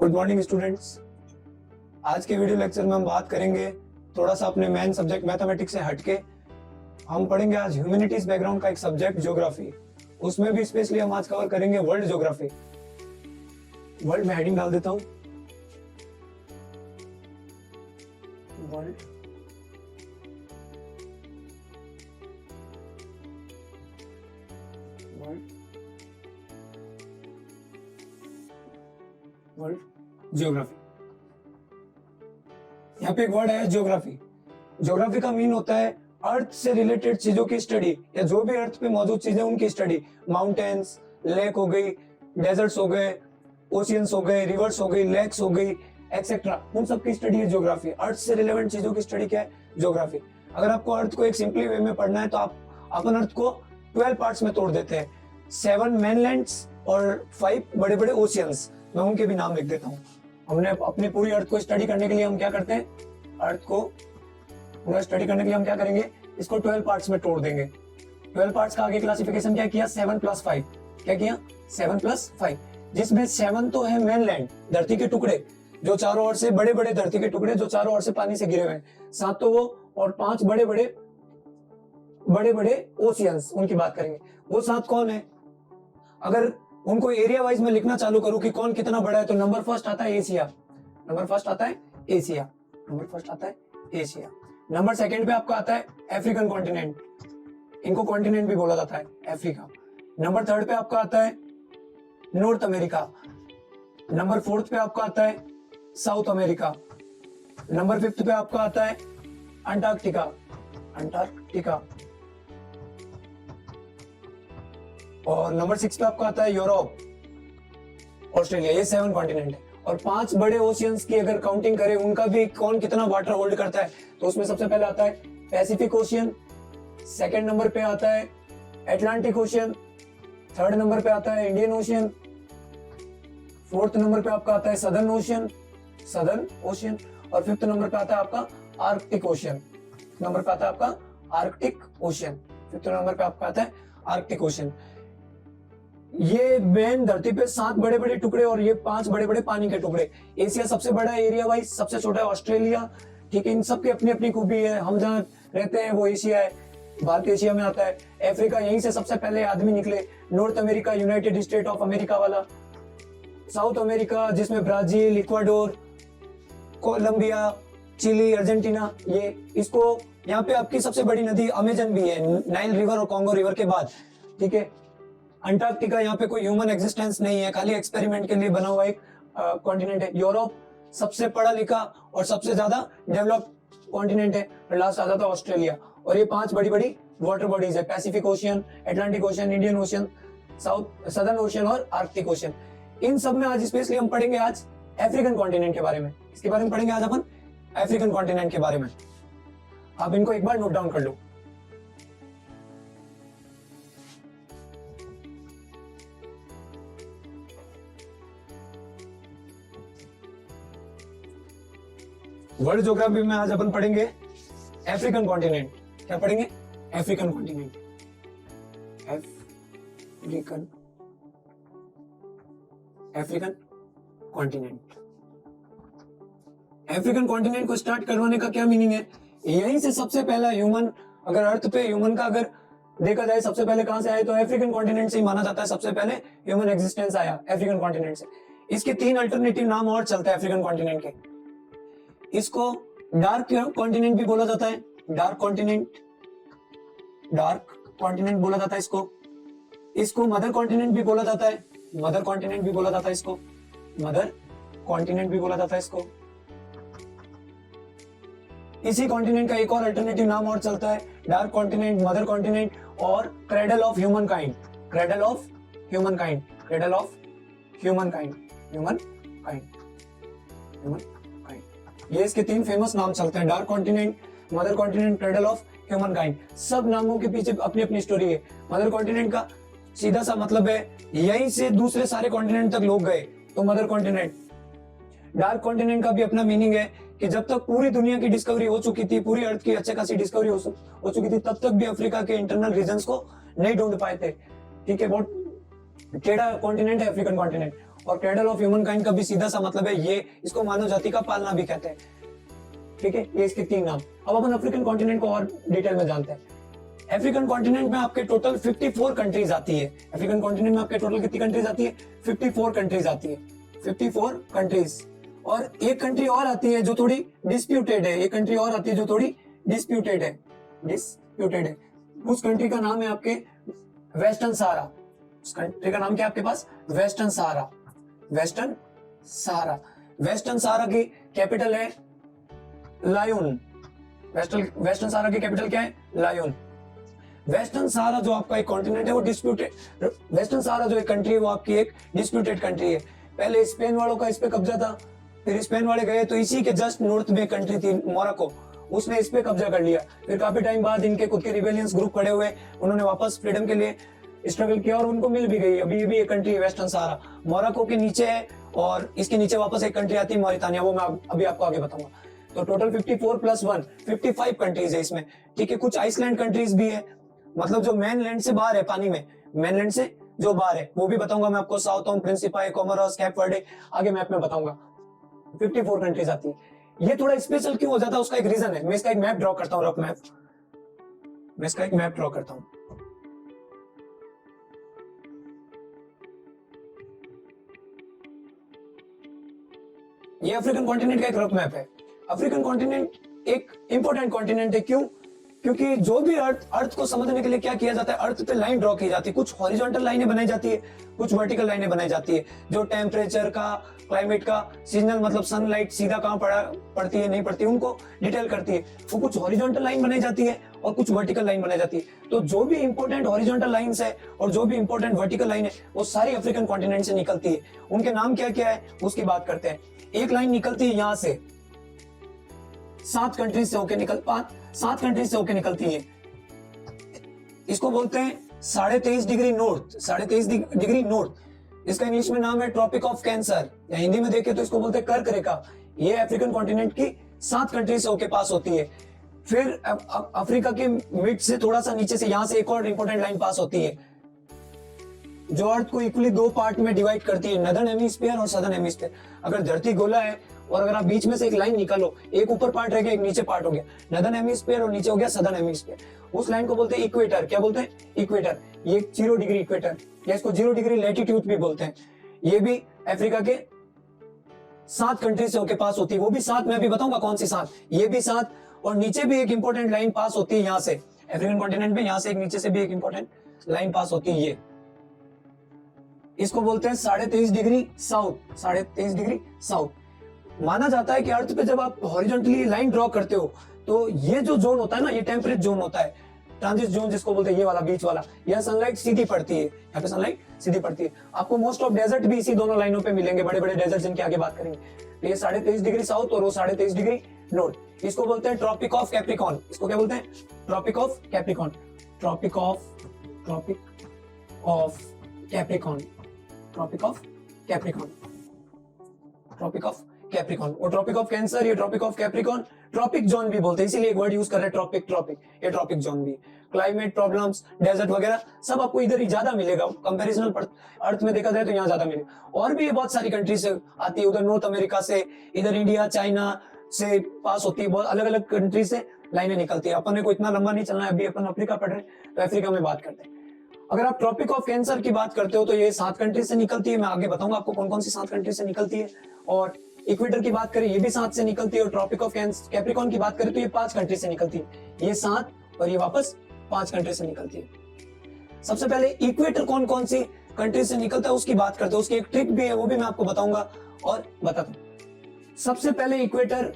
Good morning students. आज के video lecture में हम बात करेंगे थोड़ा सा अपने मेन सब्जेक्ट मैथमेटिक्स से हटके। हम पढ़ेंगे आज ह्यूमैनिटीज बैकग्राउंड का एक सब्जेक्ट ज्योग्राफी। उसमें भी स्पेशली हम आज कवर करेंगे वर्ल्ड ज्योग्राफी। वर्ल्ड में हेडिंग डाल देता हूं, वर्ल्ड वर्ल्ड ज्योग्राफी। यहाँ पे एक वर्ड है ज्योग्राफी। ज्योग्राफी का मीन होता है अर्थ से रिलेटेड चीजों की स्टडी, या जो भी अर्थ पे मौजूद चीजें उनकी स्टडी। माउंटेन्स, लेक हो गई, डेजर्ट्स हो गए, ओशियंस हो गए, रिवर्स हो गई, लेक्स हो गई, एक्सेट्रा, उन सब की स्टडी है ज्योग्राफी। अर्थ से रिलेवेंट चीजों की स्टडी क्या है? ज्योग्राफी। अगर आपको अर्थ को एक सिंपली वे में पढ़ना है तो आप अपन अर्थ को 12 पार्ट्स में तोड़ देते हैं। 7 मेनलैंड्स और 5 बड़े बड़े ओशियंस। मैं उनके भी नाम लिख देता हूँ। हमने अपनी पूरी अर्थ को स्टडी करने के लिए हम क्या करते हैं? अर्थ को पूरा स्टडी करने के लिए हम क्या करेंगे? इसको 12 पार्ट्स में तोड़ देंगे। 12 पार्ट्स का आगे क्लासिफिकेशन क्या किया? 7+5। क्या किया? 7+5, जिसमें 7 तो है मेनलैंड, धरती के टुकड़े जो चारों ओर से, बड़े बड़े धरती के टुकड़े जो चारों ओर से पानी से घिरे हुए हैं। 7 तो वो, और 5 बड़े बड़े ओशियंस, उनकी बात करेंगे। वो 7 कौन है? अगर उनको एरिया वाइज में लिखना चालू करूं कि कौन कितना बड़ा है, तो नंबर फर्स्ट आता है एशिया। नंबर फर्स्ट आता है एशिया। नंबर फर्स्ट आता है एशिया। नंबर सेकंड पे आपका आता है अफ्रीकन कॉन्टिनेंट। इनको कॉन्टिनेंट भी बोला जाता है, अफ्रीका। नंबर थर्ड पे आपका आता है नॉर्थ अमेरिका। नंबर फोर्थ पे आपका आता है साउथ अमेरिका। नंबर फिफ्थ पे आपका आता है अंटार्कटिका। अंटार्कटिका। और नंबर 6 पे आपका आता है यूरोप, ऑस्ट्रेलिया। ये 7 कॉन्टिनेंट है। और 5 बड़े ओशियंस की अगर काउंटिंग करें, उनका भी कौन कितना वाटर होल्ड करता है, तो उसमें सबसे पहले आता है पैसिफिक ओशियन। सेकंड नंबर पे आता है अटलांटिक ओशियन। थर्ड नंबर पे आता है इंडियन ओशियन। फोर्थ नंबर पे आपका आता है सदर्न ओशियन। और फिफ्थ नंबर पे आता है आपका आर्कटिक ओशियन। नंबर पे आता है आपका आर्कटिक ओशियन। फिफ्थ नंबर पे आपका आता है आर्कटिक ओशियन। ये मेन धरती पे 7 बड़े बड़े टुकड़े और ये 5 बड़े बड़े पानी के टुकड़े। एशिया सबसे बड़ा है एरिया वाइज, सबसे छोटा है ऑस्ट्रेलिया। ठीक है, इन सब की अपनी अपनी खूबी है। हम जहाँ रहते हैं वो एशिया है, भारत एशिया में आता है। अफ्रीका, यहीं से सबसे पहले आदमी निकले। North America, United State of America वाला। साउथ अमेरिका, जिसमें Brazil, Ecuador, Colombia, Chile, Argentina, ये इसको यहाँ पे आपकी सबसे बड़ी नदी अमेजन भी है, नाइल रिवर और कॉन्गो रिवर के बाद। ठीक है। अंटार्कटिका, यहाँ पे कोई ह्यूमन एग्जिस्टेंस नहीं है, खाली एक्सपेरिमेंट के लिए बना हुआ एक कॉन्टिनेंट है। यूरोप सबसे पढ़ा लिखा और सबसे ज्यादा डेवलप्ड कॉन्टिनेंट है। और लास्ट आ जाता है ऑस्ट्रेलिया। और ये 5 बड़ी बड़ी वाटर बॉडीज है, Pacific ocean, Atlantic ocean, Indian ocean, southern ocean और आर्कटिक ओशियन। इन सब में आज स्पेशली हम पढ़ेंगे आज अफ्रीकन कॉन्टिनेंट के बारे में। इसके बारे में पढ़ेंगे आज अपन अफ्रीकन कॉन्टिनेंट के बारे में। आप इनको एक बार नोट डाउन कर लो। वर्ल्ड ज्योग्राफी में आज अपन पढ़ेंगे अफ्रीकन कॉन्टिनेंट। क्या पढ़ेंगे? African continent. African continent. African continent को स्टार्ट करवाने का क्या मीनिंग है? यहीं से सबसे पहला ह्यूमन, अगर अर्थ पे ह्यूमन का अगर देखा जाए सबसे पहले कहां से आए, तो अफ्रीकन कॉन्टिनेंट से ही माना जाता है। सबसे पहले ह्यूमन एग्जिस्टेंस आया अफ्रीकन कॉन्टिनेंट से। इसके 3 अल्टरनेटिव नाम और चलते हैं अफ्रीकन कॉन्टिनेंट के। इसको डार्क कॉन्टिनेंट भी बोला जाता है। डार्क कॉन्टिनेंट बोला जाता है इसको। इसको मदर कॉन्टिनेंट भी बोला जाता है। मदर कॉन्टिनेंट भी बोला जाता है इसको। मदर कॉन्टिनेंट भी बोला जाता है इसको। इसी कॉन्टिनेंट का एक और अल्टरनेटिव नाम और चलता है, डार्क कॉन्टिनेंट, मदर कॉन्टिनेंट और cradle of human kind. Cradle of human kind. Cradle of human kind. Human kind. ये इसके 3 फेमस नाम चलते हैं, dark continent, mother continent, cradle of human kind. सब नामों के पीछे अपनी अपनी स्टोरी है। मदर कॉन्टिनेंट का सीधा सा मतलब है यहीं से दूसरे सारे कॉन्टिनेंट तक लोग गए, तो मदर कॉन्टिनेंट। डार्क कॉन्टिनेंट का भी अपना मीनिंग है कि जब तक पूरी दुनिया की डिस्कवरी हो चुकी थी, पूरी अर्थ की अच्छे खासी डिस्कवरी हो चुकी थी, तब तक भी अफ्रीका के इंटरनल रीजन्स को नहीं ढूंढ पाए थे। ठीक है, बहुत टेढ़ा कॉन्टिनेंट है अफ्रीकन कॉन्टिनेंट। और क्रेडल ऑफ ह्यूमन काइंड का भी सीधा सा मतलब है ये, इसको मानव जाति का पालना भी कहते हैं। ठीक है, ये इसके 3 नाम। अब अपन अफ्रीकन कॉन्टिनेंट को और डिटेल में जानते हैं। अफ्रीकन कॉन्टिनेंट में आपके टोटल 54 कंट्रीज आती है। अफ्रीकन कॉन्टिनेंट में आपके टोटल कितनी कंट्रीज आती है? 54 कंट्रीज आती है, 54 कंट्रीज। और एक कंट्री और आती है जो थोड़ी डिस्प्यूटेड है, एक कंट्री और आती है जो थोड़ी डिस्प्यूटेड है, डिस्प्यूटेड है। उस कंट्री का नाम है आपके वेस्टर्न सहारा। उस कंट्री का नाम क्या है आपके पास? वेस्टर्न सहारा, वेस्टर्न सहारा। वेस्टर्न सहारा की कैपिटल है लायोन। वेस्टर्न सहारा की कैपिटल क्या है? लायोन। वेस्टर्न सहारा जो आपका एक कॉन्टिनेंट है वो डिस्प्यूटेड, वेस्टर्न सहारा जो एक कंट्री है वो आपकी एक डिस्प्यूटेड कंट्री है। पहले स्पेन वालों का इस पे कब्जा था, फिर स्पेन वाले गए तो इसी के जस्ट नॉर्थ में कंट्री थी मोरक्को, उसने इस पे कब्जा कर लिया। फिर काफी टाइम बाद इनके खुद के रिबेलियंस ग्रुप खड़े हुए, उन्होंने वापस फ्रीडम के लिए स्ट्रगल किया और उनको मिल भी गई। अभी भी एक कंट्री है वेस्टर्न सहारा, मोरक्को के नीचे है, और इसके नीचे वापस एक कंट्री आती है मॉरिटानिया, वो मैं अभी आपको आगे बताऊंगा। तो टोटल 54 प्लस 1 55 कंट्रीज है इसमें। ठीक है, कुछ आइसलैंड कंट्रीज भी है, मतलब जो मेन लैंड से बाहर है, पानी में मेन लैंड से जो बाहर है, वो भी बताऊंगा मैं आपको। South Tome, प्रिंसिपाई, Comoros, cap Verde, आगे मैप में बताऊंगा। 54 कंट्रीज आती है। ये थोड़ा स्पेशल क्यों हो जाता है उसका एक रीजन है। मैं इसका एक मैप ड्रॉ करता हूँ, रफ मैप। मैं इसका एक मैप ड्रॉ करता हूँ। ये अफ्रीकन कॉन्टिनेंट का एक रफ मैप है। अफ्रीकन कॉन्टिनेंट एक इंपॉर्टेंट कॉन्टिनेंट है, क्यों? क्योंकि जो भी अर्थ को समझने के लिए क्या किया जाता है, अर्थ पे लाइन ड्रॉ की जाती है। कुछ हॉरिजॉन्टल लाइनें बनाई जाती है, कुछ वर्टिकल लाइनें बनाई जाती है, जो टेम्परेचर का, क्लाइमेट का, सीजनल मतलब सनलाइट सीधा कहाँ पड़ती है नहीं पड़ती, उनको डिटेल करती है। वो कुछ हॉरिजॉन्टल लाइन बनाई जाती है और कुछ वर्टिकल लाइन बनाई जाती है। तो जो भी इंपॉर्टेंट हॉरिजॉन्टल लाइंस है और जो भी इंपॉर्टेंट वर्टिकल लाइन है वो सारी अफ्रीकन कॉन्टिनेंट से निकलती है। उनके नाम क्या क्या है उसकी बात करते हैं। एक लाइन निकलती है यहाँ से, 7 कंट्रीज से होके 7 कंट्रीज से होके निकलती है। इसको बोलते हैं 23.5 डिग्री नॉर्थ, 23.5 डिग्री नॉर्थ। इसका इंग्लिश में नाम है ट्रॉपिक ऑफ कैंसर, या हिंदी में देखें तो इसको बोलते हैं कर्क रेखा। ये अफ्रीकन कॉन्टिनेंट की 7 कंट्रीज से होके पास होती है। फिर अफ्रीका के मिड से थोड़ा सा नीचे से यहाँ से एक और इंपॉर्टेंट लाइन पास होती है, जो अर्थ को इक्वली 2 पार्ट में डिवाइड करती है, नदर्न हेमिस्फीयर और सदर्न हेमिस्फीयर। अगर धरती गोला है और अगर आप बीच में से एक लाइन निकालो, एक ऊपर पार्ट रह गया, एक नीचे पार्ट हो गया, नदर्न हेमिस्फीयर और नीचे हो गया सदर्न हेमिस्फीयर। उस लाइन को बोलते हैं इक्वेटर। क्या बोलते हैं? इक्वेटर। ये 0 डिग्री इक्वेटर, या इसको 0 डिग्री लैटिट्यूड भी बोलते हैं। ये भी अफ्रीका के 7 कंट्री से होके पास होती है। वो भी 7, मैं भी बताऊंगा कौन सी 7। ये भी 7, और नीचे भी एक इंपॉर्टेंट लाइन पास होती है यहाँ से अफ्रीकन कॉन्टिनेंट में, यहाँ से एक नीचे से भी एक इंपॉर्टेंट लाइन पास होती है। ये इसको बोलते हैं 23.5 डिग्री साउथ, 23.5 डिग्री साउथ। माना जाता है कि अर्थ पे जब आप हॉरिजॉन्टली लाइन ड्रॉ करते हो तो ये जो जोन होता है ना, ये टेम्परेट जोन होता है, ट्रांजिट जोन जिसको बोलते हैं, ये वाला बीच वाला, यह सनलाइट सीधी पड़ती है, यहाँ पे सनलाइट सीधी पड़ती है। आपको मोस्ट ऑफ डेजर्ट भी इसी दोनों लाइनों पे मिलेंगे, बड़े बड़े डेजर्ट जिनकी आगे बात करेंगे। तो ये 23.5 डिग्री साउथ और वो 23.5 डिग्री नॉर्थ। इसको बोलते हैं ट्रॉपिक ऑफ कैप्रिकॉन। इसको क्या बोलते हैं? Tropic of Capricorn. Tropic of Capricorn, tropic of Capricorn, tropic of Capricorn. और ट्रॉपिक ऑफ कैंसर, ये tropic of Capricorn, tropic zone भी बोलते हैं, इसीलिए एक वर्ड यूज कर रहे हैं ट्रॉपिक, ये ट्रॉपिक जोन भी। क्लाइमेट प्रॉब्लम्स, डेजर्ट वगैरह सब आपको इधर ही ज्यादा मिलेगा, कंपैरिजनल अर्थ में देखा जाए तो यहाँ ज्यादा मिलेगा। और भी ये बहुत सारी कंट्री से आती है, उधर नॉर्थ अमेरिका से, इधर इंडिया चाइना से पास होती है, बहुत अलग अलग कंट्री से लाइनें निकलती है। अपन को इतना लंबा नहीं चलना है, अभी अपन अफ्रीका पढ़ रहे हैं तो अफ्रीका में बात करते हैं। अगर आप ट्रॉपिक ऑफ कैंसर की बात करते हो तो ये 7 कंट्री से निकलती है। मैं आगे बताऊंगा आपको कौन कौन सी 7 कंट्री से निकलती है। और इक्वेटर की बात करें, ये भी 7 से निकलती है। और ट्रॉपिक ऑफ कैप्रिकॉन की बात करें तो ये 5 कंट्री से निकलती है। ये 7 और ये वापस 5 कंट्री से निकलती है। सबसे पहले इक्वेटर कौन कौन सी कंट्री से निकलता है उसकी बात करते हैं। उसकी एक ट्रिक भी है, वो भी मैं आपको बताऊंगा और बताता हूं। सबसे पहले इक्वेटर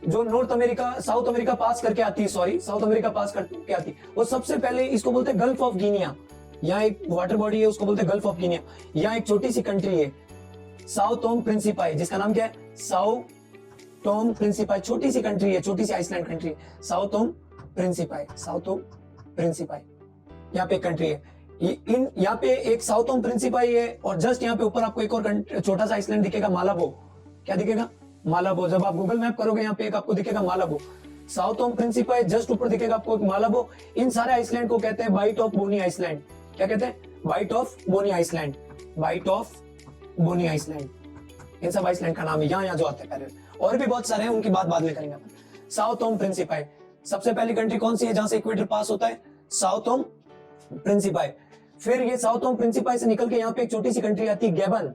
जो नॉर्थ अमेरिका, साउथ अमेरिका पास करके आती है, साउथ अमेरिका पास करके आती है, वो सबसे पहले इसको बोलते हैं गल्फ ऑफ गिनिया। यहाँ एक वाटर बॉडी है, उसको बोलते हैं गल्फ ऑफ गिनिया। यहाँ एक छोटी सी कंट्री है, साओ टोम प्रिंसिपाई, जिसका नाम क्या है? Sao Tome Principe. छोटी सी कंट्री है, छोटी सी island country, Sao Tome Principe, Sao Tome Principe. यहाँ पे एक कंट्री है, यहाँ पे एक साओ टोम प्रिंसिपाई है, और जस्ट यहाँ पे ऊपर आपको एक और छोटा सा आइसलैंड दिखेगा, मालाबो। क्या दिखेगा? मालाबो। जब आप गूगल मैप करोगे यहाँ पे एक आपको दिखेगा मालाबो। साओ टोम प्रिंसिपाई, जस्ट ऊपर दिखेगा आपको एक मालाबो। इन सारे आइसलैंड को कहते हैं बाइट ऑफ बोनी आइसलैंड। क्या कहते हैं? Bight of Bonny island, bight of Bonny island, इन सब आइसलैंड का नाम है यहाँ जो आते हैं पहले। और भी बहुत सारे हैं, उनकी बात बाद में करेंगे अपन। साउथ ओम प्रिंसिपाई, सबसे पहली कंट्री कौन सी है जहां से इक्वेटर पास होता है? South Tome प्रिंसिपाई। फिर ये साउथ ओम प्रिंसिपाई से निकल के यहाँ पे एक छोटी सी कंट्री आती है गैबन।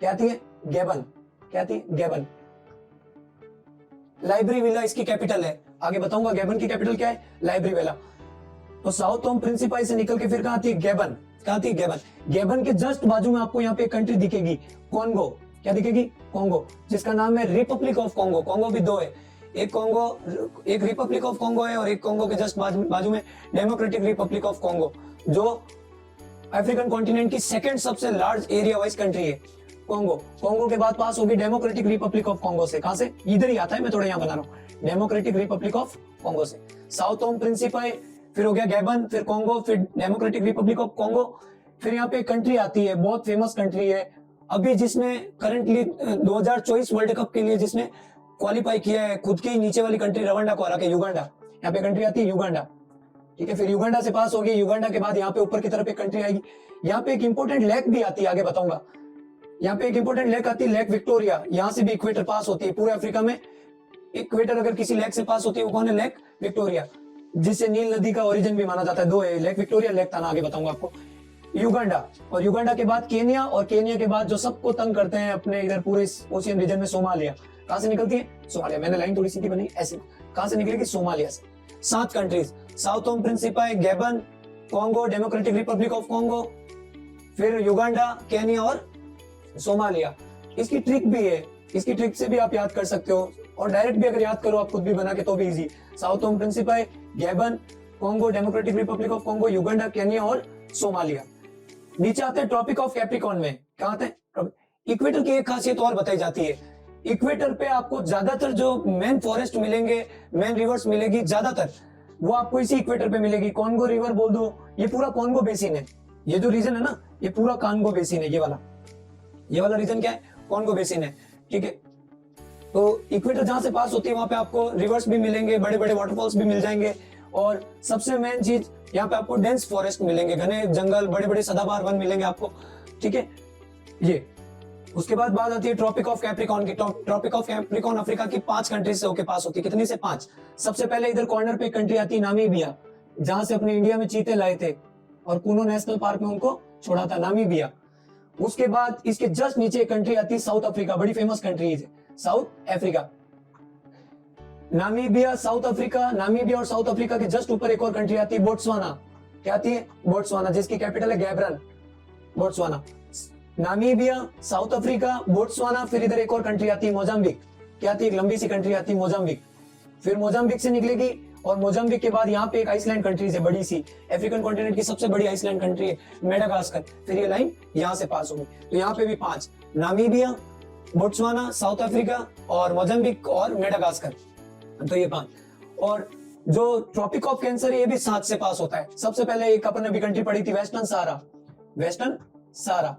क्या आती है? गैबन। क्या आती है? गैबन। लाइब्रेविला इसकी कैपिटल है, आगे बताऊंगा गैबन की कैपिटल क्या है, लाइब्रेविला। तो साउथ ओम प्रिंसिपाई से निकल के फिर कहां आती है? गैबन। कहां आती है? गैबन। गैबन के जस्ट बाजू में आपको यहाँ पे एक कंट्री दिखेगी, कॉन्गो। क्या दिखेगी? कॉन्गो, जिसका नाम है रिपब्लिक ऑफ कॉन्गो। कॉन्गो भी दो है, एक कॉन्गो, एक रिपब्लिक ऑफ कॉन्गो है, और एक कॉन्गो के जस्ट बाजू में डेमोक्रेटिक रिपब्लिक ऑफ कॉन्गो, जो अफ्रीकन कॉन्टिनेंट की सेकंड सबसे लार्ज एरिया वाइज कंट्री है कॉन्गो। कॉन्गो के बाद पास होगी डेमोक्रेटिक रिपब्लिक ऑफ कॉन्गो से। कहां से? इधर ही आता है, मैं थोड़ा यहाँ बना रहा हूँ, डेमोक्रेटिक रिपब्लिक ऑफ कॉन्गो से। साउथ ओम प्रिंसिपाई, फिर हो गया गैबन, फिर कॉन्गो, फिर डेमोक्रेटिक रिपब्लिक ऑफ कॉन्गो। फिर यहाँ पे एक कंट्री आती है, बहुत फेमस कंट्री है अभी, जिसने करंटली 2024 वर्ल्ड कप के लिए जिसने क्वालिफाई किया है, खुद की नीचे वाली कंट्री रवांडा को हरा के, युगांडा। यहाँ पे कंट्री आती है युगांडा, ठीक है। फिर युगांडा से पास होगी, युगांडा के बाद यहाँ पे ऊपर की तरफ एक कंट्री आएगी, यहाँ पे एक इंपॉर्टेंट लेक भी आती है, आगे बताऊंगा। यहाँ पे एक इंपॉर्टेंट लेक आती है, लेक विक्टोरिया, यहाँ से भी इक्वेटर पास होती है। पूरे अफ्रीका में इक्वेटर अगर किसी लेक से पास होती है वो कौन है? लेक विक्टोरिया, जिससे नील नदी का ओरिजिन भी माना जाता है। दो है, लेक विक्टोरिया, लेक ताना, आगे बताऊंगा आपको। युगांडा, और युगांडा के बाद केनिया, और केनिया के बाद जो सबको तंग करते हैं अपने इधर पूरे ओशियन रीजन में, सोमालिया। कहां से निकलती है? सोमालिया। मैंने लाइन थोड़ी सीधी बनाई ऐसे, कहां से निकलेगी? सोमालिया से। 7 countries, Sao Tome Principe, Gabon, Congo, Democratic Republic of Congo, फिर युगांडा, केनिया और सोमालिया। इसकी ट्रिक भी है, इसकी ट्रिक से भी आप याद कर सकते हो, और डायरेक्ट भी अगर याद करो आप खुद भी बना के तो भी easy. Sao Tome Principe, Gabon, Congo, Democratic Republic of Congo, Uganda, Kenya और सोमालिया। नीचे आते हैं ट्रॉपिक ऑफ कैप्रिकॉर्न में। कहां आते हैं? इक्वेटर की एक खासियत और बताई जाती है, इक्वेटर पे आपको ज्यादातर जो मेन फॉरेस्ट मिलेंगे, मेन रिवर्स मिलेगी, ज्यादातर वो आपको इसी इक्वेटर पे मिलेगी। कॉन्गो रिवर बोल दो, ये पूरा कॉन्गो बेसिन है, ये जो रीजन है ना, ये पूरा कॉन्गो बेसिन है। ये वाला रीजन क्या है? कॉन्गो बेसिन है, ठीक है। तो इक्वेटर जहां से पास होती है वहां पे आपको रिवर्स भी मिलेंगे, बड़े बड़े वाटरफॉल्स भी मिल जाएंगे, और सबसे मेन चीज यहाँ पे आपको डेंस फॉरेस्ट मिलेंगे, घने जंगल, बड़े बड़े सदाबहार वन मिलेंगे आपको, ठीक है। ये उसके बाद बात आती है ट्रॉपिक ऑफ कैप्रिकॉर्न की। ट्रॉपिक ऑफ कैप्रिकॉर्न अफ्रीका की 5 कंट्री से होके पास होती है। कितनी से? 5। सबसे पहले इधर कॉर्नर पे एक कंट्री आती है नामीबिया, जहां से अपने इंडिया में चीते लाए थे और कूनो नेशनल पार्क में उनको छोड़ा था, नामीबिया। उसके बाद इसके जस्ट नीचे एक कंट्री आती है साउथ अफ्रीका, बड़ी फेमस कंट्री है south Africa. Namibia, South Africa, Namibia और साउथ अफ्रीका के जस्ट ऊपर एक और कंट्री आती है बोट्सवाना। क्या आती है? बोट्सवाना, जिसकी कैपिटल है Gaborone. Botswana, Namibia, South Africa, Botswana, फिर इधर एक और कंट्री आती है मोजाम्बिक। क्या आती है? एक लंबी सी कंट्री आती है मोजाम्बिक। फिर मोजाम्बिक से निकलेगी, और मोजाम्बिक के बाद यहाँ पे एक आइसलैंड कंट्री है बड़ी सी, अफ्रीकन कॉन्टिनेंट की सबसे बड़ी आइसलैंड कंट्री है मेडागास्कर। फिर ये लाइन यहाँ से पास होगी, तो यहाँ पे भी 5, नामीबिया, बोट्सवाना, साउथ अफ्रीका और मोजाम्बिक और मेडागास्कर, तो ये 5। और जो ट्रॉपिक ऑफ कैंसर है ये भी 7 से पास होता है। सबसे पहले एक अपन ने भी कंट्री पढ़ी थी वेस्टर्न सहारा। वेस्टर्न सहारा,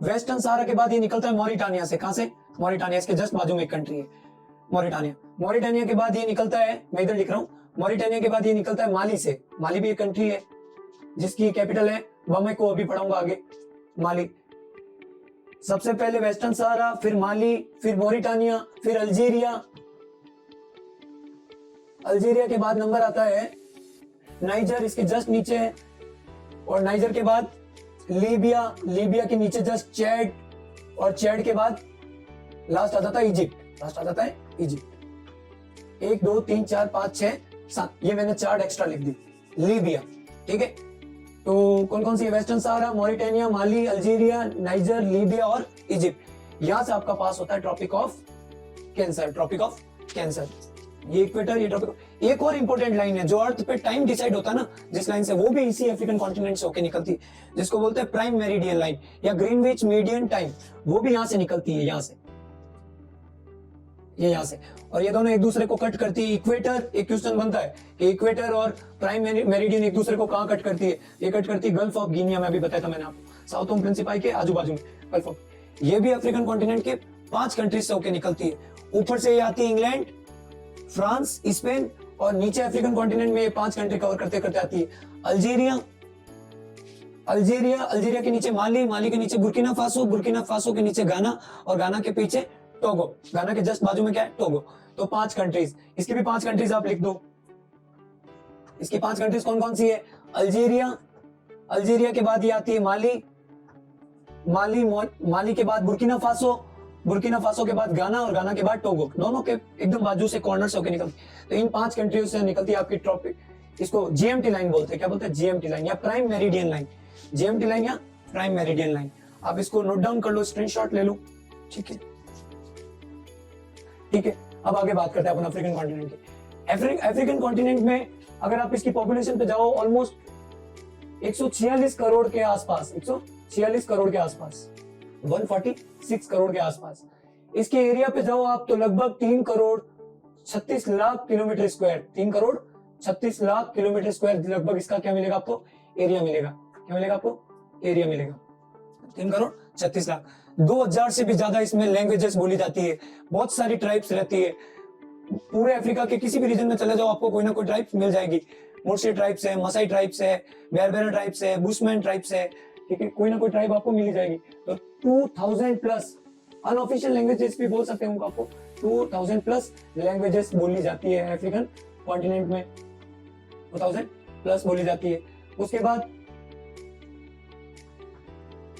वेस्टर्न सहारा के बाद ये निकलता है मॉरिटानिया से। कहां से? मॉरिटानिया, इसके जस्ट बाजू में एक कंट्री है मॉरिटानिया। मॉरिटानिया के बाद ये निकलता है, मैं इधर लिख रहा हूं, मॉरिटानिया के बाद ये निकलता है माली से। माली भी एक कंट्री है जिसकी कैपिटल है बमेको, अभी पढ़ाऊंगा आगे। माली, सबसे पहले वेस्टर्न सहारा, फिर माली, फिर मॉरिटानिया, फिर अल्जीरिया। अल्जीरिया के बाद नंबर आता है नाइजर, इसके जस्ट नीचे है, और नाइजर के बाद लीबिया, लीबिया के नीचे जस्ट चैड, और चैड के बाद लास्ट आ जाता है इजिप्ट। लास्ट आ जाता है इजिप्ट। 1 2 3 4 5 6 7, ये मैंने 4 एक्स्ट्रा लिख दी। लीबिया, ठीक है। तो कौन कौन सी है? Western Sahara, Mauritania, Mali, Algeria, Niger, Libya और इजिप्ट। यहां से आपका पास होता है tropic of Cancer. Tropic of Cancer, ये इक्वेटर, ये ट्रॉपिक। एक और इंपॉर्टेंट लाइन है जो अर्थ पे टाइम डिसाइड होता है ना, जिस लाइन से, वो भी इसी अफ्रीकन कॉन्टिनेंट से होकर निकलती है, जिसको बोलते हैं प्राइम मेरिडियन लाइन या ग्रीनविच मीडियन टाइम। वो भी यहां से निकलती है, यहां से, ये यहां से, और ये दोनों एक दूसरे को कट करती है। इक्वेटर, एक क्वेश्चन बनता है कि इक्वेटर और प्राइम मेरिडियन एक दूसरे को कहां कट करती है? ये कट करती है गल्फ ऑफ गिनिया में, अभी बताया था मैंने आपको, साउथ ओम प्रिंसिपाई के आजू बाजू में गल्फ ऑफ। ये भी अफ्रीकन कॉन्टिनेंट के 5 कंट्रीज से होकर निकलती है। ऊपर से ये आती है इंग्लैंड, फ्रांस, स्पेन, और नीचे अफ्रीकन कॉन्टिनेंट में ये 5 कंट्री कवर करते करते आती है अल्जीरिया, अल्जीरिया, अल्जीरिया के नीचे माली, माली के नीचे बुर्किना फासो, बुर्किना फासो के नीचे गाना, और गाना के पीछे टोगो, गाना के जस्ट बाजू में क्या है, टोगो। तो 5 कंट्रीज, इसकी भी 5 कंट्रीज आप लिख दो। इसकी 5 कंट्रीज कौन कौन सी है? अल्जीरिया, अल्जीरिया के बाद ये आती है माली, माली के बाद बुर्किना फासो, बुर्किना फासो के बाद गाना, और गाना के बाद टोगो, दोनों के एकदम बाजू से कॉर्नर से होकर निकलती। तो इन 5 कंट्रियों से निकलती है आपकी ट्रॉपिक, इसको जीएमटी लाइन बोलते हैं। क्या बोलते हैं? जीएमटी लाइन या prime meridian line, GMT line या प्राइम मेरिडियन लाइन। आप इसको नोट डाउन कर लो, स्क्रीनशॉट ले लो, ठीक है, ठीक है। अब आगे बात करते हैं अपन अफ्रीकन कॉन्टिनेंट की। अफ्रीकन कॉन्टिनेंट में अगर आप इसकी पॉपुलेशन पे जाओ, ऑलमोस्ट 146 करोड़ के आसपास, 146 करोड़ के आसपास, 146 करोड़ के आसपास। इसके एरिया पे जाओ आप तो लगभग 3 crore 36 lakh kilometre square, 3 crore 36 lakh kilometre square लगभग इसका क्या मिलेगा आपको? एरिया मिलेगा। क्या मिलेगा आपको? एरिया मिलेगा। 3 करोड़ 36 लाख। 2000 से भी ज्यादा इसमें लैंग्वेजेस बोली जाती है, बहुत सारी ट्राइब्स रहती है। पूरे अफ्रीका के किसी भी रीजन में चले जाओ, आपको कोई ना कोई ट्राइब्स मिल जाएगी। मुर्शी ट्राइब्स है, मसाई ट्राइब्स है, बेरबेरा ट्राइब्स है, बुशमैन ट्राइब्स है, ठीक है, कोई ना कोई ट्राइब आपको मिल जाएगी। तो 2000 प्लस अनऑफिशियल लैंग्वेजेस भी बोल सकते हैं उनको, आपको 2000 प्लस लैंग्वेजेस बोली जाती है अफ्रीकन कॉन्टिनेंट में, 2000 प्लस बोली जाती है। उसके बाद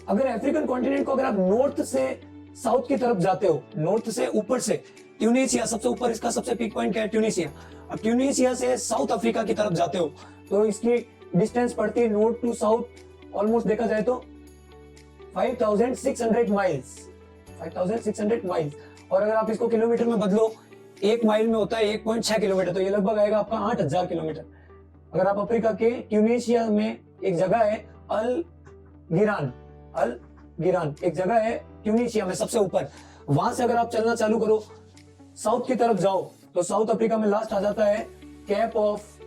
अगर अफ्रीकन कॉन्टिनेंट को अगर आप नॉर्थ से साउथ की तरफ जाते हो, नॉर्थ से ऊपर से, ट्यूनीशिया सबसे ऊपर, इसका सबसे पीक पॉइंट क्या है? ट्यूनीशिया। अब ट्यूनीशिया से साउथ अफ्रीका की तरफ जाते हो तो इसकी डिस्टेंस पड़ती है नॉर्थ टू साउथ, ऑलमोस्ट देखा जाए तो 5600 माइल्स, 5600 माइल्स। और अगर आप इसको किलोमीटर में बदलो, 1 माइल में होता है 1.6 किलोमीटर, तो ये लगभग आएगा आपका 8000 किलोमीटर। अगर आप अफ्रीका के ट्यूनीशिया में एक जगह है अल गिरान, अल गिरान एक जगह है ट्यूनीशिया में सबसे ऊपर, वहां से अगर आप चलना चालू करो, साउथ की तरफ जाओ, तो साउथ अफ्रीका में लास्ट आ जाता है कैप ऑफ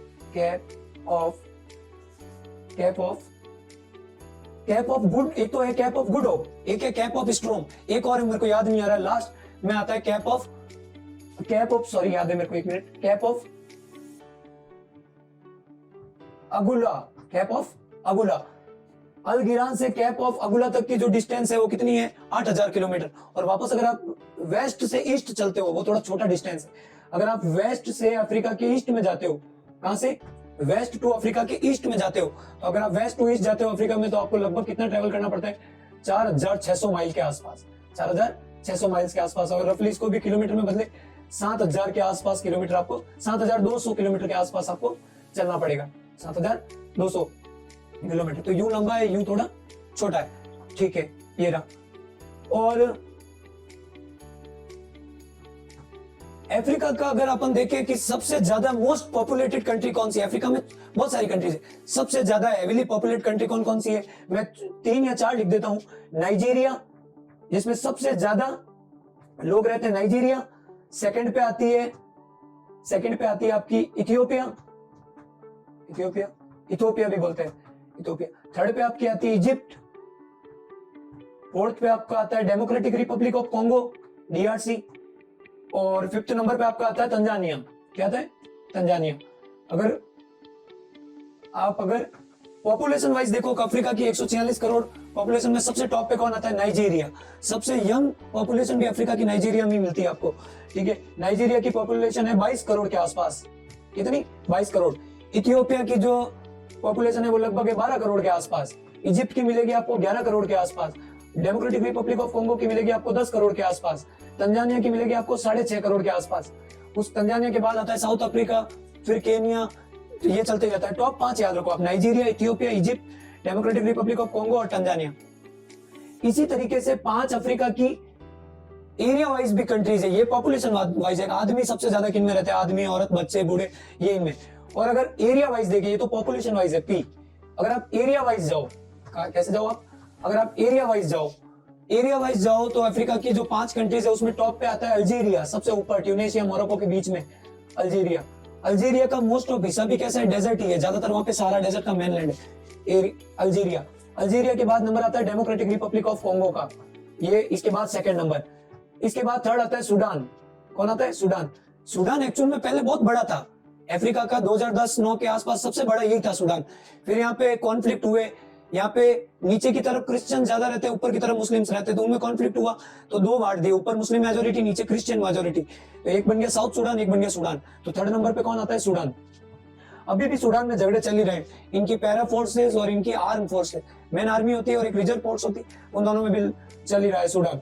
गुड। एक तो है कैप ऑफ गुड होप, एक है कैप ऑफ स्ट्रोम, एक और है मेरे को याद नहीं आ रहा है, लास्ट में आता है कैप ऑफ सॉरी याद है मेरे को, एक minute, cape of Agulhas, cape of Agulhas. अलगिरान से कैप ऑफ अगुला तक की जो डिस्टेंस है वो कितनी है? 8000 किलोमीटर। और वापस अगर आप वेस्ट से ईस्ट चलते हो, वो थोड़ा छोटा डिस्टेंस है। अगर आप वेस्ट से अफ्रीका के ईस्ट में जाते हो, कहां से? वेस्ट टू अफ्रीका के ईस्ट में जाते हो, तो अगर आप वेस्ट टू ईस्ट जाते हो अफ्रीका में, तो आपको लगभग कितना ट्रेवल करना पड़ता है? 4600 माइल के आसपास, 4600 माइल्स के आसपास। और रफली इसको भी किलोमीटर में बदले 7000 के आसपास किलोमीटर, आपको 7200 किलोमीटर के आसपास आपको चलना पड़ेगा, 7200 किलोमीटर। तो यू लंबा है, यू थोड़ा छोटा है, ठीक है, ये रहा। और अफ्रीका का अगर अपन देखें कि सबसे ज्यादा मोस्ट पॉपुलेटेड कंट्री कौन सी है? अफ्रीका में बहुत सारी कंट्रीज है, सबसे ज्यादा हेवीली पॉपुलेटेड कंट्री कौन कौन सी है? मैं 3 या 4 लिख देता हूं। नाइजीरिया, जिसमें सबसे ज्यादा लोग रहते हैं, नाइजीरिया। सेकंड पे आती है आपकी इथियोपिया, इथियोपिया भी बोलते हैं, इथियोपिया। थर्ड पे आपकी आती है इजिप्ट। फोर्थ पे आपका आता है democratic Republic of Congo, DRC. और 5th नंबर पे आपका आता है तंजानिया। क्या आता है? तंजानिया। अगर पॉपुलेशन वाइज देखो, अफ्रीका की 146 करोड़ पॉपुलेशन में सबसे टॉप पे कौन आता है? नाइजीरिया। सबसे यंग पॉपुलेशन भी अफ्रीका की नाइजीरिया में मिलती है आपको, ठीक है। नाइजीरिया की पॉपुलेशन है 22 करोड़ के आसपास। कितनी? 22 करोड़। इथियोपिया की जो पॉपुलेशन है वो लगभग 12 करोड़ के आसपास। इजिप्ट की मिलेगी आपको 11 करोड़ के आसपास। डेमोक्रेटिक रिपब्लिक ऑफ कॉन्गो की मिलेगी आपको 10 करोड़ के आसपास। तंजानिया की मिलेगी आपको 6.5 करोड़ के आसपास। उस तंजानिया के बाद आता है साउथ अफ्रीका, फिर केनिया, तो ये चलते जाता है। टॉप 5 याद रखो आप, Nigeria, Ethiopia, Egypt, democratic Republic of Congo और तंजानिया। इसी तरीके से 5 अफ्रीका की एरिया वाइज भी कंट्रीज है, ये पॉपुलेशन वाइज है। आदमी सबसे ज्यादा किन में रहते हैं? आदमी, औरत, बच्चे, बूढ़े, ये इनमें। और अगर एरिया वाइज देखिए, ये तो पॉपुलेशन वाइज है, पी। अगर आप एरिया वाइज जाओ, कैसे जाओ आप? अगर आप एरिया वाइज जाओ तो अफ्रीका की जो 5 कंट्रीज है उसमें टॉप पे आता है अल्जीरिया, सबसे ऊपर, ट्यूनीशिया, मोरक्को के बीच में अल्जीरिया। अल्जीरिया का मोस्ट ऑफ हिस्सा भी कैसा है? डेजर्ट ही है, ज्यादातर वहां पे सहारा डेजर्ट का मेनलैंड है अल्जीरिया। अल्जीरिया के बाद नंबर आता है डेमोक्रेटिक रिपब्लिक ऑफ कॉन्गो का, ये इसके बाद 2nd नंबर। इसके बाद 3rd आता है सूडान। कौन आता है? सूडान। सूडान एक्चुअल में पहले बहुत बड़ा था अफ्रीका का, 2010-9 के आसपास सबसे बड़ा यही था सूडान। फिर यहाँ पे कॉन्फ्लिक्ट हुए, यहाँ पे नीचे की तरफ क्रिश्चियन ज्यादा रहते हैं, ऊपर की तरफ मुस्लिम्स रहते हैं, तो उनमें कॉन्फ्लिक्ट हुआ तो दो बांट दिए, ऊपर मुस्लिम मेजोरिटी नीचे क्रिश्चियन मेजोरिटी, तो एक बन गया साउथ सूडान, एक बन गया सूडान। तो थर्ड नंबर पे कौन आता है? सूडान। अभी भी सूडान में झगड़े चल ही रहे हैं, इनकी पैरा फोर्सेस और इनकी आर्म फोर्सेस, मेन आर्मी होती है और एक रिजर्व फोर्स होती है, उन दोनों में भी चल ही रहा है सूडान।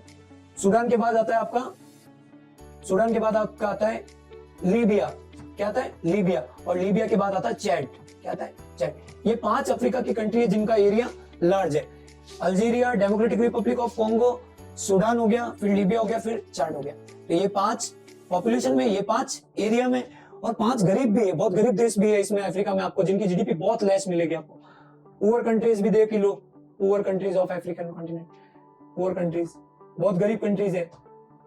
सूडान के बाद आता है आपका, सूडान के बाद आपका आता है लीबिया। क्या आता है? लीबिया। और लीबिया के बाद आता है चैड। क्या आता है? चैड। ये 5 अफ्रीका की कंट्री है जिनका एरिया लार्ज है। Algeria, democratic Republic of Congo, Sudan हो गया, फिर लीबिया हो गया, फिर चैड हो गया। तो ये 5 पॉपुलेशन में, ये 5 एरिया में, और 5 गरीब भी है, बहुत गरीब देश भी है इसमें अफ्रीका में आपको, जिनकी जीडीपी बहुत लेस मिलेगी आपको। पुअर कंट्रीज भी देख लो, poor countries of African continent, poor countries, बहुत गरीब कंट्रीज है।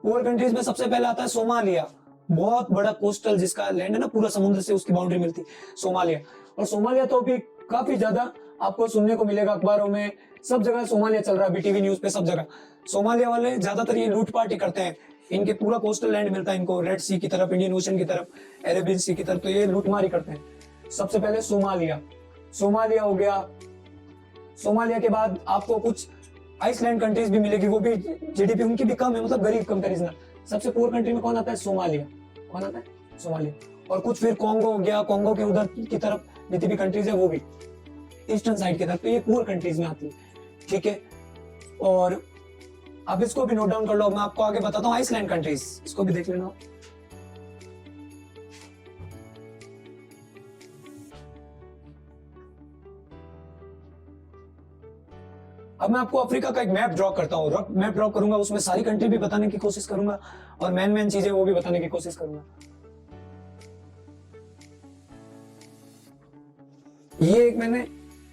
पुअर कंट्रीज में सबसे पहले आता है सोमालिया, बहुत बड़ा कोस्टल जिसका लैंड है ना, पूरा समुद्र से उसकी बाउंड्री मिलती, सोमालिया। और सोमालिया तो अभी काफी ज्यादा आपको सुनने को मिलेगा अखबारों में, सब जगह सोमालिया चल रहा है, बीटीवी न्यूज पे सब जगह। सोमालिया वाले ज्यादातर ये लूटपाट ही करते हैं, इनके पूरा कोस्टल लैंड मिलता है इनको, रेड सी की तरफ, इंडियन ओशन की तरफ, अरेबियन सी की तरफ, तो ये लूटमार ही करते हैं। सबसे पहले सोमालिया, सोमालिया हो गया। सोमालिया के बाद आपको कुछ आइसलैंड कंट्रीज भी मिलेगी, वो भी जीडीपी उनकी भी कम है, मतलब गरीब कंपैरिजन। सबसे पुअर कंट्री में कौन आता है? सोमालिया। कौन आता है? सोमालिया। और कुछ फिर कॉन्गो हो गया, कॉन्गो के उधर की तरफ जितनी भी कंट्रीज है वो भी ईस्टर्न साइड की तरफ, तो ये पुअर कंट्रीज में आती है। ठीक है, और अब इसको भी नोट डाउन कर लो, मैं आपको आगे बताता हूँ आइसलैंड कंट्रीज, इसको भी देख लेना। अब मैं आपको अफ्रीका का एक मैप ड्रॉ करता हूँ, मैप ड्रॉ करूंगा, उसमें सारी कंट्री भी बताने की कोशिश करूंगा और मेन चीजें वो भी बताने की कोशिश करूंगा। ये एक मैंने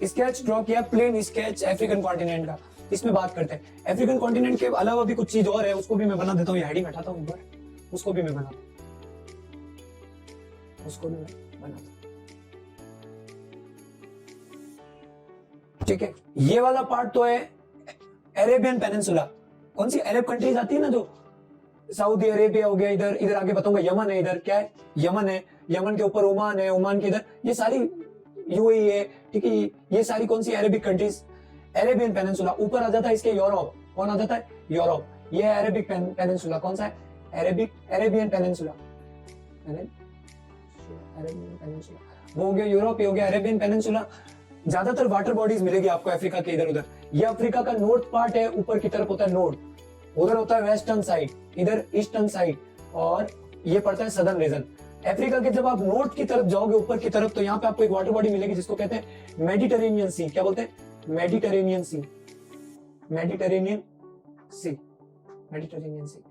स्केच ड्रॉ किया, प्लेन स्केच अफ्रीकन कॉन्टिनेंट का, इसमें बात करते हैं। अफ्रीकन कॉन्टिनेंट के अलावा भी कुछ चीज और है, उसको भी मैं बना देता हूँ, हेडिंग हटाता हूँ ऊपर, उसको भी मैं बनाता हूँ, उसको भी मैं बनाता हूँ। ठीक है, ये वाला पार्ट तो है अरेबियन पेनिनसुला। कौन सी अरब कंट्रीज आती है ना, जो सऊदी अरेबिया हो गया, इधर इधर आगे बताऊंगा, यमन है, इधर क्या है? यमन है, यमन के ऊपर ओमान है, ओमान के इधर ये सारी यूएई है। ठीक है, ये सारी कौन सी अरेबिक कंट्रीज? Arabian peninsula. ऊपर आ जाता है इसके यूरोप, कौन आ जाता है? यूरोप। ये है अरेबिक पेनिनसुला, कौन सा है? Arabian peninsula, Arabian peninsula. वो हो गया यूरोप, ये हो गया अरेबियन पेनिनसुला। ज्यादातर वाटर बॉडीज मिलेगी आपको अफ्रीका के इधर उधर। ये अफ्रीका का नॉर्थ पार्ट है, ऊपर की तरफ होता है नॉर्थ, उधर होता है वेस्टर्न साइड, इधर ईस्टर्न साइड, और ये पड़ता है सदर्न रीजन। अफ्रीका के जब आप नॉर्थ की तरफ जाओगे, ऊपर की तरफ, तो यहाँ पे आपको एक वाटर बॉडी मिलेगी जिसको कहते हैं मेडिटेरेनियन सी। क्या बोलते हैं? मेडिटेरेनियन सी, मेडिटेरेनियन सी, मेडिटेरेनियन सी,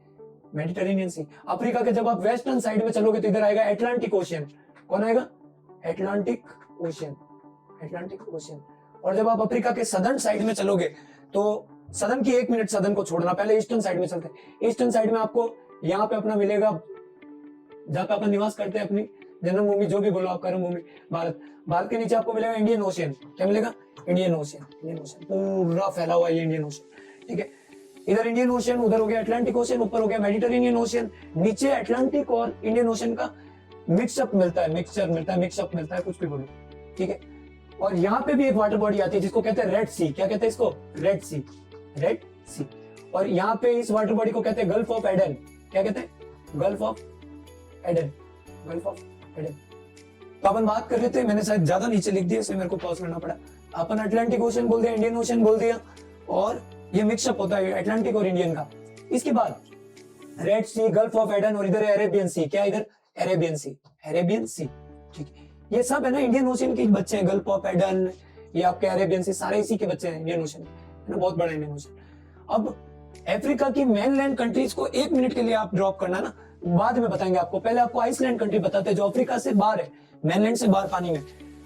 मेडिटेरेनियन सी। अफ्रीका के जब आप वेस्टर्न साइड में चलोगे तो इधर आएगा एटलांटिक ओशियन। कौन आएगा? Atlantic ocean, Atlantic ocean. और जब आप अफ्रीका के सदर्न साइड में चलोगे तो सदर्न की 1 मिनट सदर्न को छोड़ना, पहले ईस्टर्न साइड में चलते हैं। ईस्टर्न साइड में आपको यहाँ पे अपना मिलेगा, जहाँ पे अपन निवास करते हैं, अपनी जन्मभूमि, जो भी बोलो आप, कर्मभूमि, भारत। भारत के नीचे आपको मिलेगा इंडियन ओशियन। क्या मिलेगा? इंडियन ओशियन, इंडियन ओशियन पूरा फैला हुआ है इंडियन ओशियन। ठीक है, इधर इंडियन ओशियन, उधर हो गया अटलांटिक ओशियन, ऊपर हो गया मेडिटेरेनियन ओशियन, नीचे अटलांटिक और इंडियन ओशियन का मिक्सअप मिलता है, मिक्सअप मिलता है, कुछ भी बोलो। ठीक है, और यहाँ पे भी एक वाटर बॉडी आती है जिसको कहते हैं रेड सी। क्या कहते हैं इसको? रेड सी, रेड सी। और यहाँ पे इस वाटर बॉडी को कहते हैं गल्फ ऑफ एडन। क्या कहते हैं? Gulf of Aiden, gulf of Aiden. तो अपन बात कर रहे थे, मैंने शायद ज्यादा नीचे लिख दिया, इसलिए मेरे को पॉज करना पड़ा। अपन अटलांटिक ओशन बोल दिया, इंडियन ओशन बोल दिया, और ये मिक्सअप होता है अटलांटिक और इंडियन का। इसके बाद Red Sea, Gulf of Aden, और इधर है अरेबियन सी। क्या इधर? Arabian Sea, Arabian Sea. ठीक है, ये सब है ना इंडियन ओशन के बच्चे हैं, गल्फ ऑफ एडन, ये आपके अरेबियन सी, सारे इसी के बच्चे हैं इंडियन ओशन, है ना, बहुत बड़ा इंडियन ओशन। अब अफ्रीका की मेनलैंड कंट्रीज को 1 मिनट के लिए आप ड्रॉप करना ना, बाद में बताएंगे आपको। पहले आपको आइसलैंड कंट्री बताते हैं जो अफ्रीका से बाहर है, मेनलैंड से बाहर पानी में।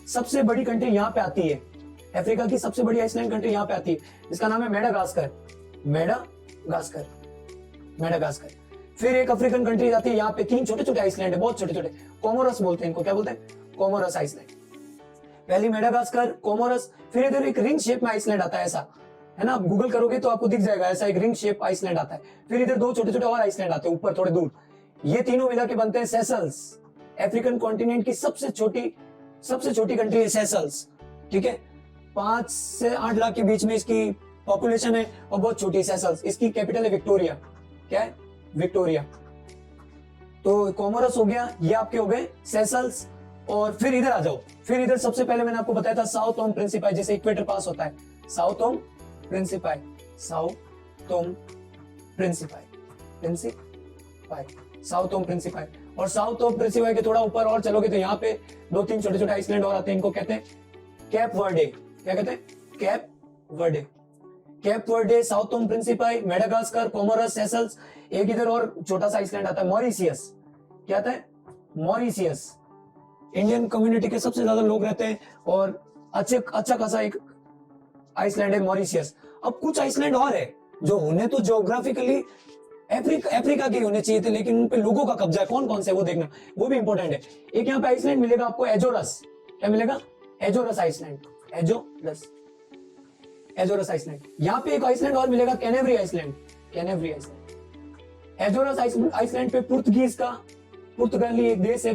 सबसे बड़ी कंट्री यहाँ पे आती है, अफ्रीका की सबसे बड़ी आइसलैंड कंट्री यहाँ पे आती है, जिसका नाम है मेडागास्कर, मेडागास्कर, मेडागास्कर। फिर एक अफ्रीकन कंट्री आती है, यहाँ पे 3 छोटे छोटे आइसलैंड है, बहुत छोटे छोटे, कोमोरस बोलते हैं इनको। क्या बोलते हैं? Comoros island. पहली मेडागास्कर, कोमोरस, फिर इधर एक रिंग शेप में आइसलैंड आता है, ऐसा है ना, आप गूगल करोगे तो आपको दिख जाएगा, ऐसा एक रिंग शेप आइसलैंड आता है। फिर इधर 2 छोटे छोटे और आइसलैंड आते हैं ऊपर थोड़े दूर, ये तीनों मिला के बनते हैं सेशल्स। अफ्रीकन कॉन्टिनेंट की सबसे छोटी कंट्री है सेशल्स। ठीक है, 5 से 8 लाख के बीच में इसकी पॉपुलेशन है और बहुत छोटी सेशल्स, इसकी कैपिटल है विक्टोरिया। क्या है? विक्टोरिया। तो कोमोरस हो गया, ये आपके हो गए सेशल्स। और फिर इधर आ जाओ, फिर इधर सबसे पहले मैंने आपको बताया था साउथ ओम प्रिंसिपाई, जैसे इक्वेटर पास होता है, south Tome प्रिंसिपाई, south Tome प्रिंसिपाई, प्रिंसिपाई, south Tome प्रिंसिपाई। और साउथ ओम प्रिंसिपाई के थोड़ा ऊपर और चलोगे तो यहाँ पे 2-3 छोटे छोटे आइसलैंड और आते हैं, इनको कहते हैं कैप वर्डे। क्या कहते हैं? Cape Verde. Cape Verde, Sao Tome Principe, Madagascar, Comoros, Seychelles, एक इधर और छोटा सा आइसलैंड आता है मॉरिशियस। क्या आता है? मॉरिशियस। इंडियन कम्युनिटी के सबसे ज्यादा लोग रहते हैं और अच्छा खासा एक आइसलैंड है मॉरिशियस। अब कुछ आइसलैंड और है जो होने तो ज्योग्राफिकली अफ्रीका के होने चाहिए थे, लेकिन उन पे लोगों का कब्जा है। कौन कौन से वो देखना, वो भी इंपॉर्टेंट है। एक यहाँ पे आइसलैंड मिलेगा आपको एजोरस। क्या मिलेगा? एजोरस आइसलैंड, एजोरस, एजोरस आइसलैंड। यहाँ पे एक आइसलैंड और मिलेगा कैनेवरी आइसलैंड, कैनेवरी आइसलैंड। एजोरस आइसलैंड पे पुर्तगीज का, पुर्तगाली एक देश है,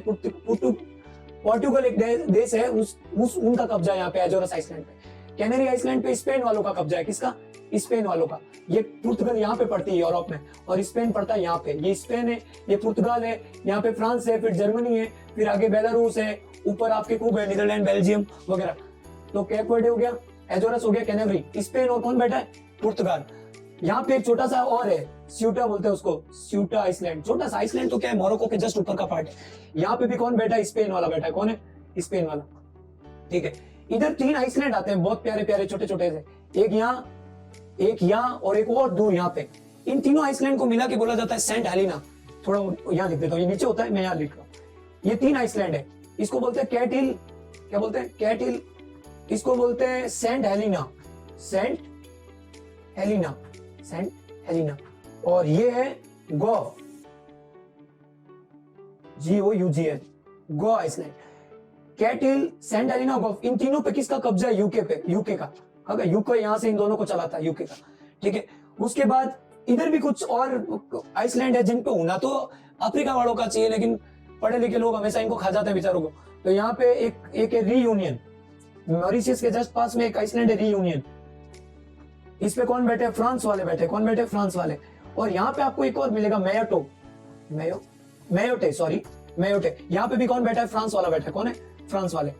पोर्टुगल एक देश है, उनका कब्जा है यहाँ पे एजोरस आइसलैंड पे। कैनरी आइसलैंड पे स्पेन वालों का कब्जा है। किसका? स्पेन वालों का। ये पुर्तगाल यहाँ पे पड़ती है यूरोप में, और स्पेन पड़ता है यहाँ पे। ये स्पेन है, ये पुर्तगाल है, यहाँ पे फ्रांस है, फिर जर्मनी है, फिर आगे बेलारूस है, ऊपर आपके खूब है नीदरलैंड, बेल्जियम वगैरह। तो कैप वर्डे हो गया, एजोरस हो गया, कैनेवरी, स्पेन, और कौन बैठा है? पुर्तगाल। यहाँ पे एक छोटा सा और है, स्यूटा बोलते हैं उसको, स्यूटा आइसलैंड। छोटा सा आइसलैंड तो क्या है, मोरक्को के जस्ट ऊपर का पार्ट है। यहाँ पे भी कौन बैठा है? स्पेन वाला बैठा है। कौन है? स्पेन वाला। ठीक है, इधर 3 आइसलैंड आते हैं, बहुत प्यारे प्यारे छोटे छोटे से, एक यहाँ और एक और दूर यहाँ पे। इन तीनों आइसलैंड को मिला के बोला जाता है सेंट हेलिना। थोड़ा यहाँ लिख देता हूँ, ये नीचे होता है, मैं यहाँ लिख रहा हूँ। ये 3 आइसलैंड है, इसको बोलते हैं कैटिल। क्या बोलते हैं? कैटिल। इसको बोलते हैं Saint Helena, Saint Helena, Saint Helena. और ये है गो, GOUGL, गो आइसलैंड। कैटिल, सेंट हेलिना, गो, इन तीनों पे किसका कब्जा है? यूके पे, यूके का। यूके यहाँ से इन दोनों को चलाता है, यूके का। ठीक है, उसके बाद इधर भी कुछ और आइसलैंड है जिन पे होना तो अफ्रीका वालों का चाहिए, लेकिन पढ़े लिखे लोग हमेशा इनको खा जाते हैं बेचारों को। तो यहाँ पे एक है रीयूनियन, मॉरिशस के जस्ट पास में एक आइसलैंड है रीयूनियन। इस पे कौन बैठे? फ्रांस वाले बैठे। कौन बैठे? फ्रांस वाले। और यहाँ पे आपको एक और मिलेगा मेयोटे, मेयोटे। यहाँ पे भी कौन बैठा है? फ्रांस वाला बैठा है। कौन है? फ्रांस वाले।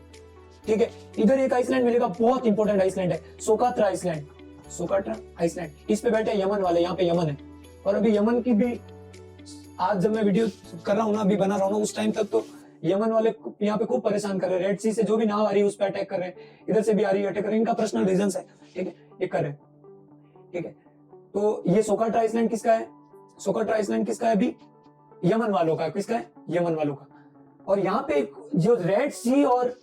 ठीक है, इधर एक आइसलैंड मिलेगा, बहुत इंपॉर्टेंट आइसलैंड है, सोकात्रा आइसलैंड, सोकाट्रा आइसलैंड। इस पे बैठे यमन वाले, यहाँ पे यमन है। और अभी यमन की भी, आज जब मैं वीडियो कर रहा हूँ ना, अभी बना रहा हूँ, उस टाइम तक तो यमन वाले यहाँ पे खूब परेशान कर रहे हैं। रेड सी से जो भी नाव आ रही है उस पर अटैक कर रहे हैं, इधर से भी आ रही है, अटैक कर रहे हैं। इनका पर्सनल रीजंस है। ठीक है, ये कर रहे हैं। ठीक है, तो ये सोकाट्रा आइसलैंड किसका है? सोकाट्रा आइसलैंड किसका है? अभी यमन वालों का। किसका है? यमन वालों का। और यहाँ पे जो रेड सी और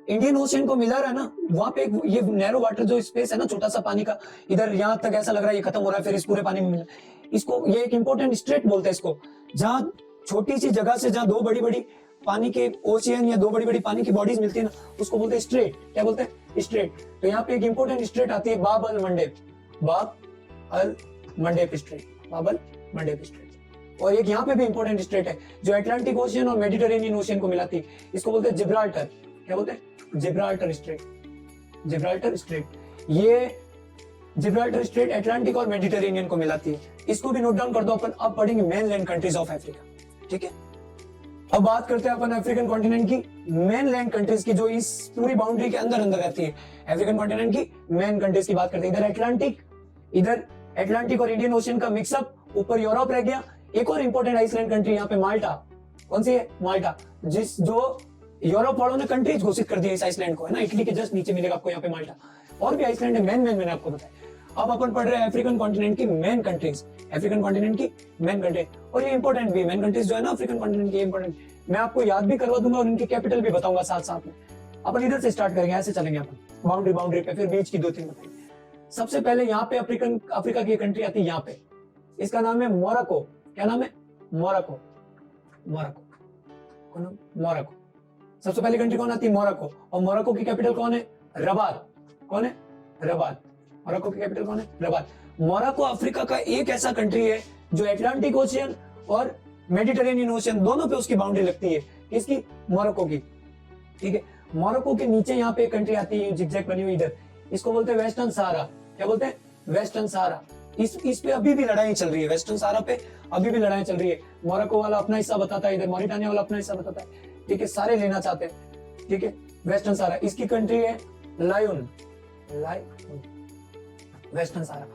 इंडियन ओशियन को मिला रहा है ना, वहां पे ये नैरो वाटर जो स्पेस है ना, छोटा सा पानी का, इधर यहाँ तक ऐसा लग रहा है ये खत्म हो रहा है, फिर इस पूरे पानी में मिला, इसको ये एक इंपॉर्टेंट स्ट्रेट बोलते हैं इसको, जहाँ छोटी सी जगह से जहाँ 2 बड़ी बड़ी पानी के ओशियन या 2 बड़ी बड़ी पानी की बॉडीज मिलती है ना, उसको बोलते हैं स्ट्रेट। क्या बोलते हैं? स्ट्रेट। तो यहाँ पे एक इंपॉर्टेंट स्ट्रेट आती है, बाब अल मंडेब, बाब अल मंडेब स्ट्रेट, बाब अल मंडेब स्ट्रेट। और एक यहाँ पे भी इंपॉर्टेंट स्ट्रेट है जो अटलांटिक ओशियन और मेडिटेरेनियन ओशियन को मिलाती है, इसको बोलते हैं जिब्राल्टर। क्या बोलते हैं? Gibraltar straight, Gibraltar straight. ये जिब्राल्टर स्ट्रेट अटलांटिक और मेडिटेरेनियन को मिलाती है। इसको भी नोट डाउन कर दो, अपन अब पढ़ेंगे मेनलैंड कंट्रीज ऑफ अफ्रीका। ठीक है, अब बात करते हैं अपन अफ्रीकन कॉन्टिनेंट की मेनलैंड कंट्रीज की, जो इस पूरी बाउंड्री के अंदर अंदर रहती है। अफ्रीकन कॉन्टिनेंट की मेन कंट्रीज की बात करते हैं। इधर अटलांटिक और इंडियन ओशियन का मिक्सअप, ऊपर यूरोप रह गया। एक और इंपॉर्टेंट आइसलैंड कंट्री यहाँ पे माल्टा। कौन सी है? माल्टा, जो यूरोप वालों ने कंट्रीज घोषित कर दिया इस आइसलैंड को, है ना, इटली के जस्ट नीचे मिलेगा आपको यहाँ पे माल्टा। और भी आइसलैंड है, मेन मैंने आपको बताया। अब अपन पढ़ रहे हैं अफ्रीकन कॉन्टिनेंट की मेन कंट्रीज, अफ्रीकन कॉन्टिनेंट की मेन कंट्री। और ये इंपॉर्टेंट भी, मेन कंट्रीज जो है ना अफ्रीकन कॉन्टिनेंट की इंपॉर्टेंट, मैं आपको याद भी करवा दूंगा और इनकी कैपिटल भी बताऊंगा साथ साथ में। अपन इधर से स्टार्ट करेंगे, ऐसे चलेंगे अपन बाउंड्री पे, फिर बीच की 2-3 बताएंगे। सबसे पहले यहाँ पे अफ्रीका की कंट्री आती है यहाँ पे, इसका नाम है मोरक्को। क्या नाम है? Morocco, Morocco. सबसे पहली कंट्री कौन आती है? मोरक्को। और मोरक्को की कैपिटल कौन है? रबात। कौन है? रबात। मोरक्को की कैपिटल कौन है? रबात। मोरक्को अफ्रीका का एक ऐसा कंट्री है जो अटलांटिक ओशियन और मेडिटेरेनियन ओशियन दोनों पे उसकी बाउंड्री लगती है। किसकी? मोरक्को की। ठीक है, मोरक्को के नीचे यहाँ पे एक कंट्री आती है जिगजैग बनी हुई, इधर इसको बोलते हैं वेस्टर्न सहारा। क्या बोलते हैं? वेस्टर्न सहारा। इस पे अभी भी लड़ाई चल रही है, वेस्टर्न सहारा पे अभी भी लड़ाई चल रही है। मोरक्को वाला अपना हिस्सा बताता है, इधर मॉरिटानिया वाला अपना हिस्सा बताता है, ठीक है, सारे लेना चाहते हैं, ठीक है। वेस्टर्न सहारा, इसकी कंट्री है लायोन, वेस्टर्न सहारा,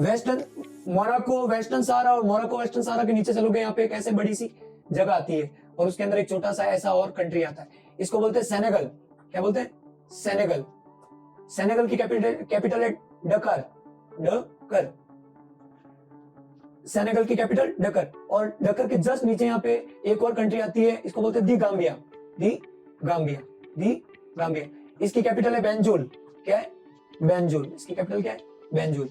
वेस्टर्न मोरक्को वेस्टर्न सहारा, और मोरक्को वेस्टर्न सहारा के नीचे चलोगे यहाँ पे एक ऐसे बड़ी सी जगह आती है और उसके अंदर एक छोटा सा ऐसा और कंट्री आता है, इसको बोलते हैं सेनेगल। क्या बोलते हैं? सेनेगल। सेनेगल की कैपिटल है डकर, डकर। सेनेगल की कैपिटल डकर, और डकर के जस्ट नीचे यहाँ पे एक और कंट्री आती है, इसको बोलते हैं दी गाम्बिया, दी गाम्बिया, दी गाम्बिया। इसकी कैपिटल है बेंजुल। क्या है? बेंजुल। इसकी कैपिटल क्या है? बेंजुल।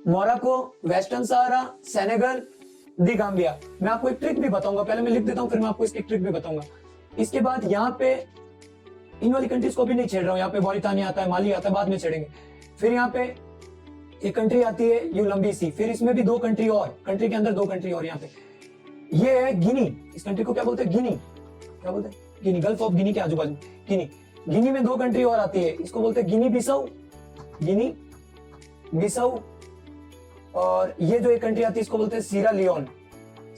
मोरक्को, वेस्टर्न सहारा, सेनेगल, दी गाम्बिया। मैं आपको एक ट्रिक भी बताऊंगा, पहले मैं लिख देता हूं, फिर मैं आपको इसकी ट्रिक भी बताऊंगा। इसके बाद यहाँ पे इन वाली कंट्रीज को भी नहीं छेड़ रहा हूं, यहाँ पे मॉरिटानिया आता है, माली आता है, बाद में छेड़ेंगे। फिर यहाँ पे एक कंट्री आती है यू लंबी सी, फिर इसमें भी दो कंट्री और, कंट्री के अंदर दो कंट्री और यहाँ पे। ये है गिनी। इस कंट्री को क्या बोलते हैं? गिनी। क्या बोलते हैं? गिनी। गल्फ ऑफ गिनी के आजू बाजू गिनी। गिनी में दो कंट्री और आती है, इसको बोलते हैं गिनी बिसाऊ, गिनी बिसाऊ। और ये जो एक कंट्री आती है इसको बोलते हैं सीरा लियोन,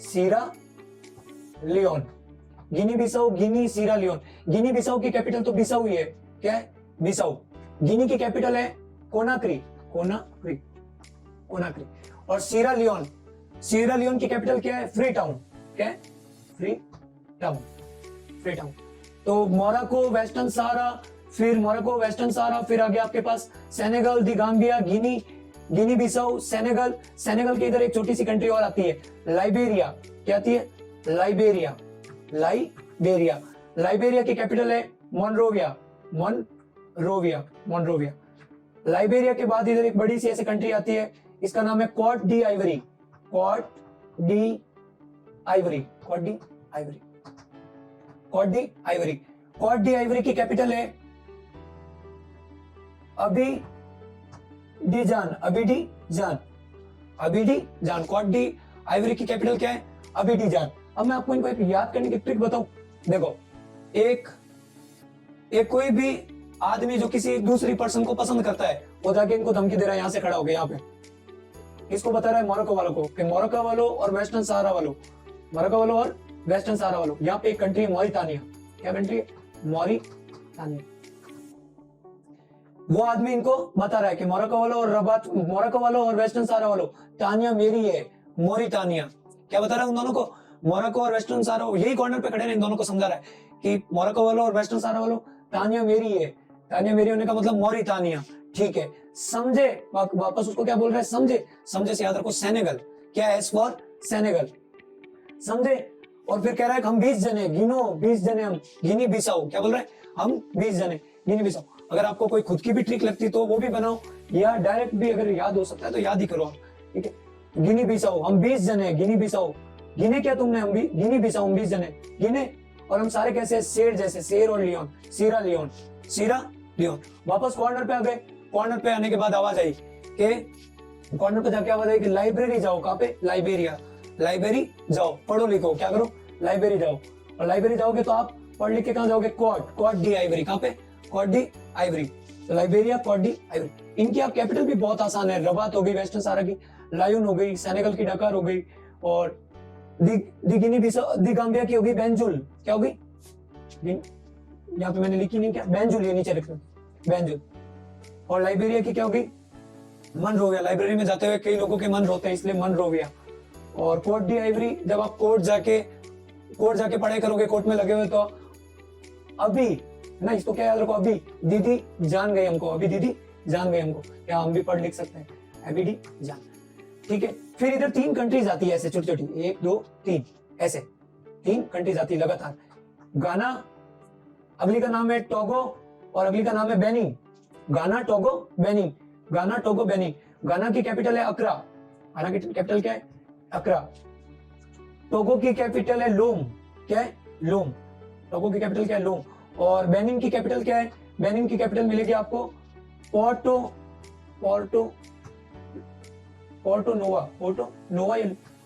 सीरा लियोन। गिनी बिसाऊ, गिनी, सीरा लियोन। गिनी बिसाऊ की कैपिटल तो बिसाऊ ही है। क्या है? बिसाऊ। गिनी की कैपिटल है कोनाक्री, कोनाक्री, कोनाक्री। और सीरा लियोन, सीरा लियोन की कैपिटल क्या है? Free town. क्या है? Free town, free town. तो मोरक्को, वेस्टर्न सहारा, फिर मोरक्को, वेस्टर्न सहारा, फिर आगे आपके पास सेनेगल, दी गाम्बिया, गिनी, गिनी बिसाऊ, सेनेगल। सेनेगल के इधर एक छोटी सी कंट्री और आती है, लाइबेरिया। क्या आती है? Liberia, Liberia. लाइबेरिया की कैपिटल है मोनरोविया, मोनरोविया, मोनरोविया। लाइबेरिया के बाद इधर एक बड़ी सी ऐसी कंट्री आती है, इसका नाम है Cote d'Ivoire, Cote d'Ivoire, Cote d'Ivoire, Cote d'Ivoire. Cote d'Ivoire की कैपिटल है Abidjan, Abidjan, Abidjan. Cote d'Ivoire की कैपिटल क्या है? अबीडीजान। अब मैं आपको इनको एक याद करने की ट्रिक बताऊं। देखो, एक कोई भी आदमी जो किसी दूसरी पर्सन को पसंद करता है, वो जाके इनको धमकी दे रहा है, यहां से खड़ा हो गया यहाँ पे, इसको बता रहा है मोरक्को वालों को कि मोरक्को वालों और वेस्टर्न सहारा वालों, मोरक्को वालों और वेस्टर्न सहारा वालों। यहाँ पे एक कंट्री है मॉरिटानिया। क्या कंट्री है? मॉरिटानिया। वो आदमी इनको बता रहा है कि मोरक्को वालों और रबात, मोरक्को वालों और वेस्टर्न सहारा वालों, तानिया मेरी है, मोरिटानिया। क्या बता रहा है उन दोनों को? मोरक्को और वेस्टर्न सहारा, यही कॉर्नर पे खड़े हैं, इन दोनों को समझा रहा है कि मोरक्को वालों और वेस्टर्न सहारा वालों, तानिया मेरी है। तानिया मेरी होने का मतलब मॉरिटानिया, ठीक है। समझे? वापस उसको क्या बोल रहे हैं? समझे। समझे से याद रखो सेनेगल। क्या है? एस फॉर सेनेगल, समझे। और फिर कह रहा है कि हम 20 जने, गिनो 20 जने हम, गिनी बिसाऊ। क्या बोल रहे हैं? हम 20 जने, गिनी बिसाऊ। अगर आपको कोई खुद की भी ट्रिक लगती तो वो भी बनाओ, या डायरेक्ट भी अगर याद हो सकता है तो याद ही करो आप, ठीक है। गिनी बिसाऊ, हम 20 जने, गिनी बिसाऊ। गिने क्या तुमने? हम भी गिनी बिसाऊ, हम 20 जने गिने। और हम सारे कैसे? शेर जैसे, शेर और लियोन, सीरा लियोन, सीरा लियोन। वापस कॉर्नर पे आ गए। कॉर्नर पे आने के बाद आवाज आई कि कॉर्नर पे जाके आवाज आई कि लाइब्रेरी जाओ। कहां पे? लाइबेरिया। लाइब्रेरी जाओ, पढ़ो लिखो। क्या करो? लाइब्रेरी जाओ। और लाइब्रेरी जाओगे तो आप पढ़ लिख के कहां जाओगे? Court, court D Ivory. कहां पे? Court D Ivory. तो लाइबेरिया, कोर्ट डी आइवरी। इनकी आप कैपिटल भी बहुत आसान है, रबात हो गई, वेस्टर्न सहारा की लायोन हो गई, सेनेगल की डकार हो गई, और दी गिनी बिसाऊ, दी गाम्बिया की होगी बेंजुल। क्या होगी? यहाँ पे मैंने लिखी नहीं, क्या? बेंजुल, ये नीचे लिखना, बेंजुल। और लाइबेरिया की क्या होगी? मनरोविया। लाइब्रेरी में जाते हुए कई लोगों के मन रोते हैं, इसलिए मनरोविया। और कोर्ट डी आइवरी, जब आप कोर्ट जाके पढ़ाई करोगे, कोर्ट में लगे हुए, तो अभी ना, इसको क्या याद रखो? अभी दीदी जान गई हमको, अभी दीदी जान गई हमको। क्या हम भी पढ़ लिख सकते हैं? अभी डी जान, ठीक है। फिर इधर 3 कंट्रीज आती है ऐसे छोटी छोटी, 1 2 3, ऐसे 3 कंट्रीज आती है लगातार। गाना, अगली का नाम है टोगो, और अगली का नाम है बेनिन। गाना, टोगो, बेनिन। गाना, टोगो, बेनिन। गाना की कैपिटल है अक्रा। गाना की कैपिटल क्या है? अक्रा। टोगो की कैपिटल है लोम। क्या है? लोम। टोगो की कैपिटल क्या है? लोम। और बेनिन की कैपिटल क्या है? बेनिन की कैपिटल मिलेगी आपको पोर्टो, पोर्टो, पोर्टो नोवा, पोर्टो नोवा,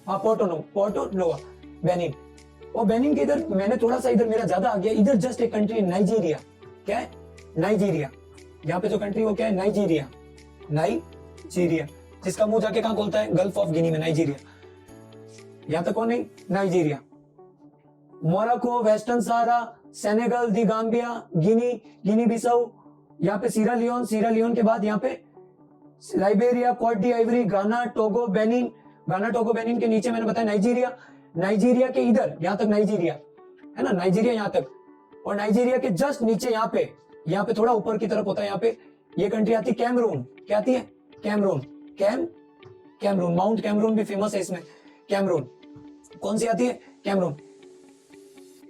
हाँ पोर्टो नोवा, बेनिन। और बेनिन के इधर मैंने थोड़ा सा, इधर मेरा ज्यादा आ गया, इधर जस्ट एक कंट्री है नाइजीरिया। क्या है? नाइजीरिया। यहाँ पे जो कंट्री वो क्या है, नाइजीरिया, नाइजीरिया, जिसका मुंह जाके कहाँ खोलता है, गल्फ ऑफ गिनी में, नाइजीरिया। यहाँ तक कौन नहीं, नाइजीरिया। मोरक्को, वेस्टर्न सहारा, सेनेगल, दी गाम्बिया, गिनी, गिनी बिसाऊ, यहाँ पे सीरा लियोन, सीरा लियोन के बाद यहाँ पे लाइबेरिया, कोट डी आइवरी, गाना, टोगो, बेनिन, गाना, टोगो, बेनिन के नीचे मैंने बताया नाइजीरिया, नाइजीरिया के इधर यहाँ तक नाइजीरिया है ना, नाइजीरिया यहाँ तक, और नाइजीरिया के जस्ट नीचे यहाँ पे थोड़ा ऊपर की तरफ होता है, यहाँ पे ये कंट्री आती है कैमरून। क्या आती है, कैमरून, कैमरून, माउंट कैमरून भी फेमस है इसमें, कैमरून। कौन सी आती है, कैमरून।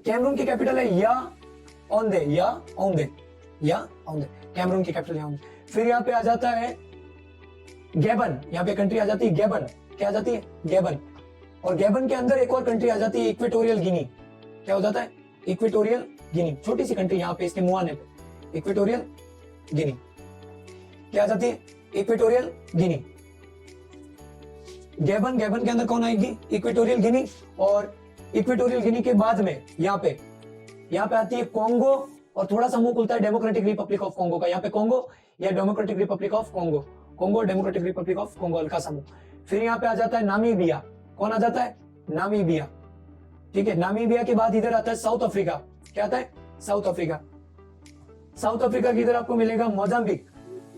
कैमरून की कैपिटल है याओंदे, याओंदे, याओंदे, कैमरून की कैपिटल याओंदे। फिर यहाँ पे आ जाता है गैबन, यहाँ पे कंट्री आ जाती है गैबन। क्या आ जाती है, गैबन। और गैबन के अंदर एक और कंट्री आ जाती है इक्वेटोरियल गिनी। क्या हो जाता है, इक्वेटोरियल गिनी, छोटी सी कंट्री यहाँ पे इसके मुआने पे, इक्वेटोरियल गिनी। क्या आ जाती है, इक्वेटोरियल गिनी। गैबन, गैबन के अंदर कौन आएगी, इक्वेटोरियल गिनी। और इक्वेटोरियल गिनी के बाद में यहाँ पे आती है कॉन्गो, और थोड़ा सा मुंह खुलता है डेमोक्रेटिक रिपब्लिक ऑफ कॉन्गो का। यहाँ पे कॉन्गो या democratic Republic of Congo, Congo Democratic Republic of Congo, हल्का सा मुंह। फिर यहाँ पे आ जाता है नामीबिया। कौन आ जाता है, नामीबिया। ठीक है, नामीबिया के बाद इधर आता है साउथ अफ्रीका। क्या आता है, साउथ अफ्रीका। साउथ अफ्रीका की इधर आपको मिलेगा मोजाम्बिक।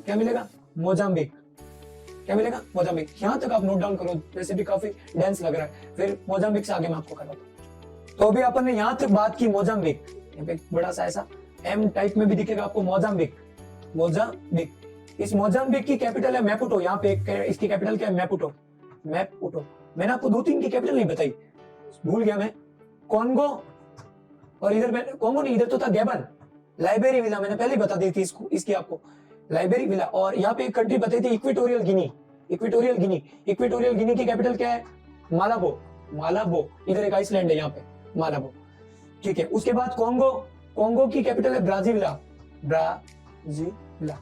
क्या मिलेगा, मोजाम्बिक। क्या मिलेगा, मोजाम्बिक। यहां तक आप नोट डाउन करो, वैसे भी काफी डेंस लग रहा है, फिर मोजाम्बिक से आगे मैं आपको कराता हूं। तो अभी अपन ने यहां तक बात की मोजाम्बिक, यहाँ पे बड़ा सा ऐसा एम टाइप में भी दिखेगा आपको, मोजाम्बिक, मोजाम्बिक। इस मोजाम्बिक की कैपिटल है मैपुटो। यहाँ पे इसकी कैपिटल क्या है, मैपुटो, मैपुटो। मैंने आपको 2-3 की कैपिटल नहीं बताई, भूल गया मैं। कॉन्गो, और इधर मैंने कॉन्गो नहीं, इधर तो था गैबन, लाइबेरी विला, मैंने पहले बता दी थी इसकी आपको, लाइबेरी विला। और यहाँ पे एक कंट्री बताई थी Equatorial Guinea, Equatorial Guinea. Equatorial Guinea की कैपिटल क्या है, मालाबो, मालाबो। इधर एक आइसलैंड है यहाँ पे, मालाबो। ठीक है, उसके बाद कॉन्गो, कॉन्गो की कैपिटल है ब्राजीविला, ब्राजीविला,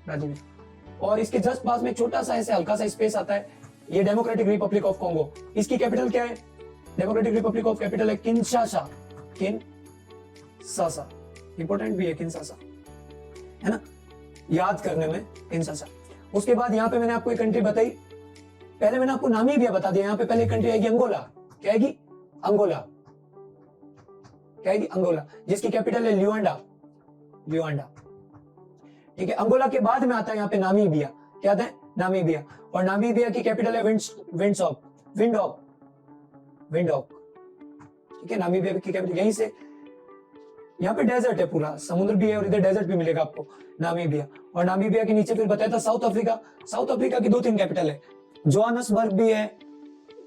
ब्राजीविला। और इसके जस्ट पास में छोटा सा ऐसे हल्का सा स्पेस आता है, ये डेमोक्रेटिक रिपब्लिक ऑफ कॉन्गो। इसकी कैपिटल क्या है, डेमोक्रेटिक रिपब्लिक ऑफ कैपिटल है किनशासा, किनशासा। इंपॉर्टेंट भी है किनशासा, है ना, याद करने में, किनशासा। उसके बाद यहाँ पे मैंने आपको एक कंट्री बताई, पहले मैंने आपको नामीबिया बता दिया। यहाँ पे पहले कंट्री आएगी अंगोला। क्या आएगी, अंगोला। क्या आएगी, अंगोला, जिसकी कैपिटल है ल्यूआंडा, ल्यूआंडा। ठीक है, अंगोला के बाद में आता है यहाँ पे नामीबिया। क्या आता है, नामीबिया। और नामीबिया की कैपिटल है विंडहॉक, विंडहॉक, विंडहॉक। ठीक है, नामीबिया की कैपिटल यहीं से। यहाँ पे डेजर्ट है, पूरा समुद्र भी है और इधर डेजर्ट भी मिलेगा आपको, नामीबिया। और नामीबिया के नीचे फिर बताया था साउथ अफ्रीका। साउथ अफ्रीका की 2-3 कैपिटल है, जोहान्सबर्ग भी है,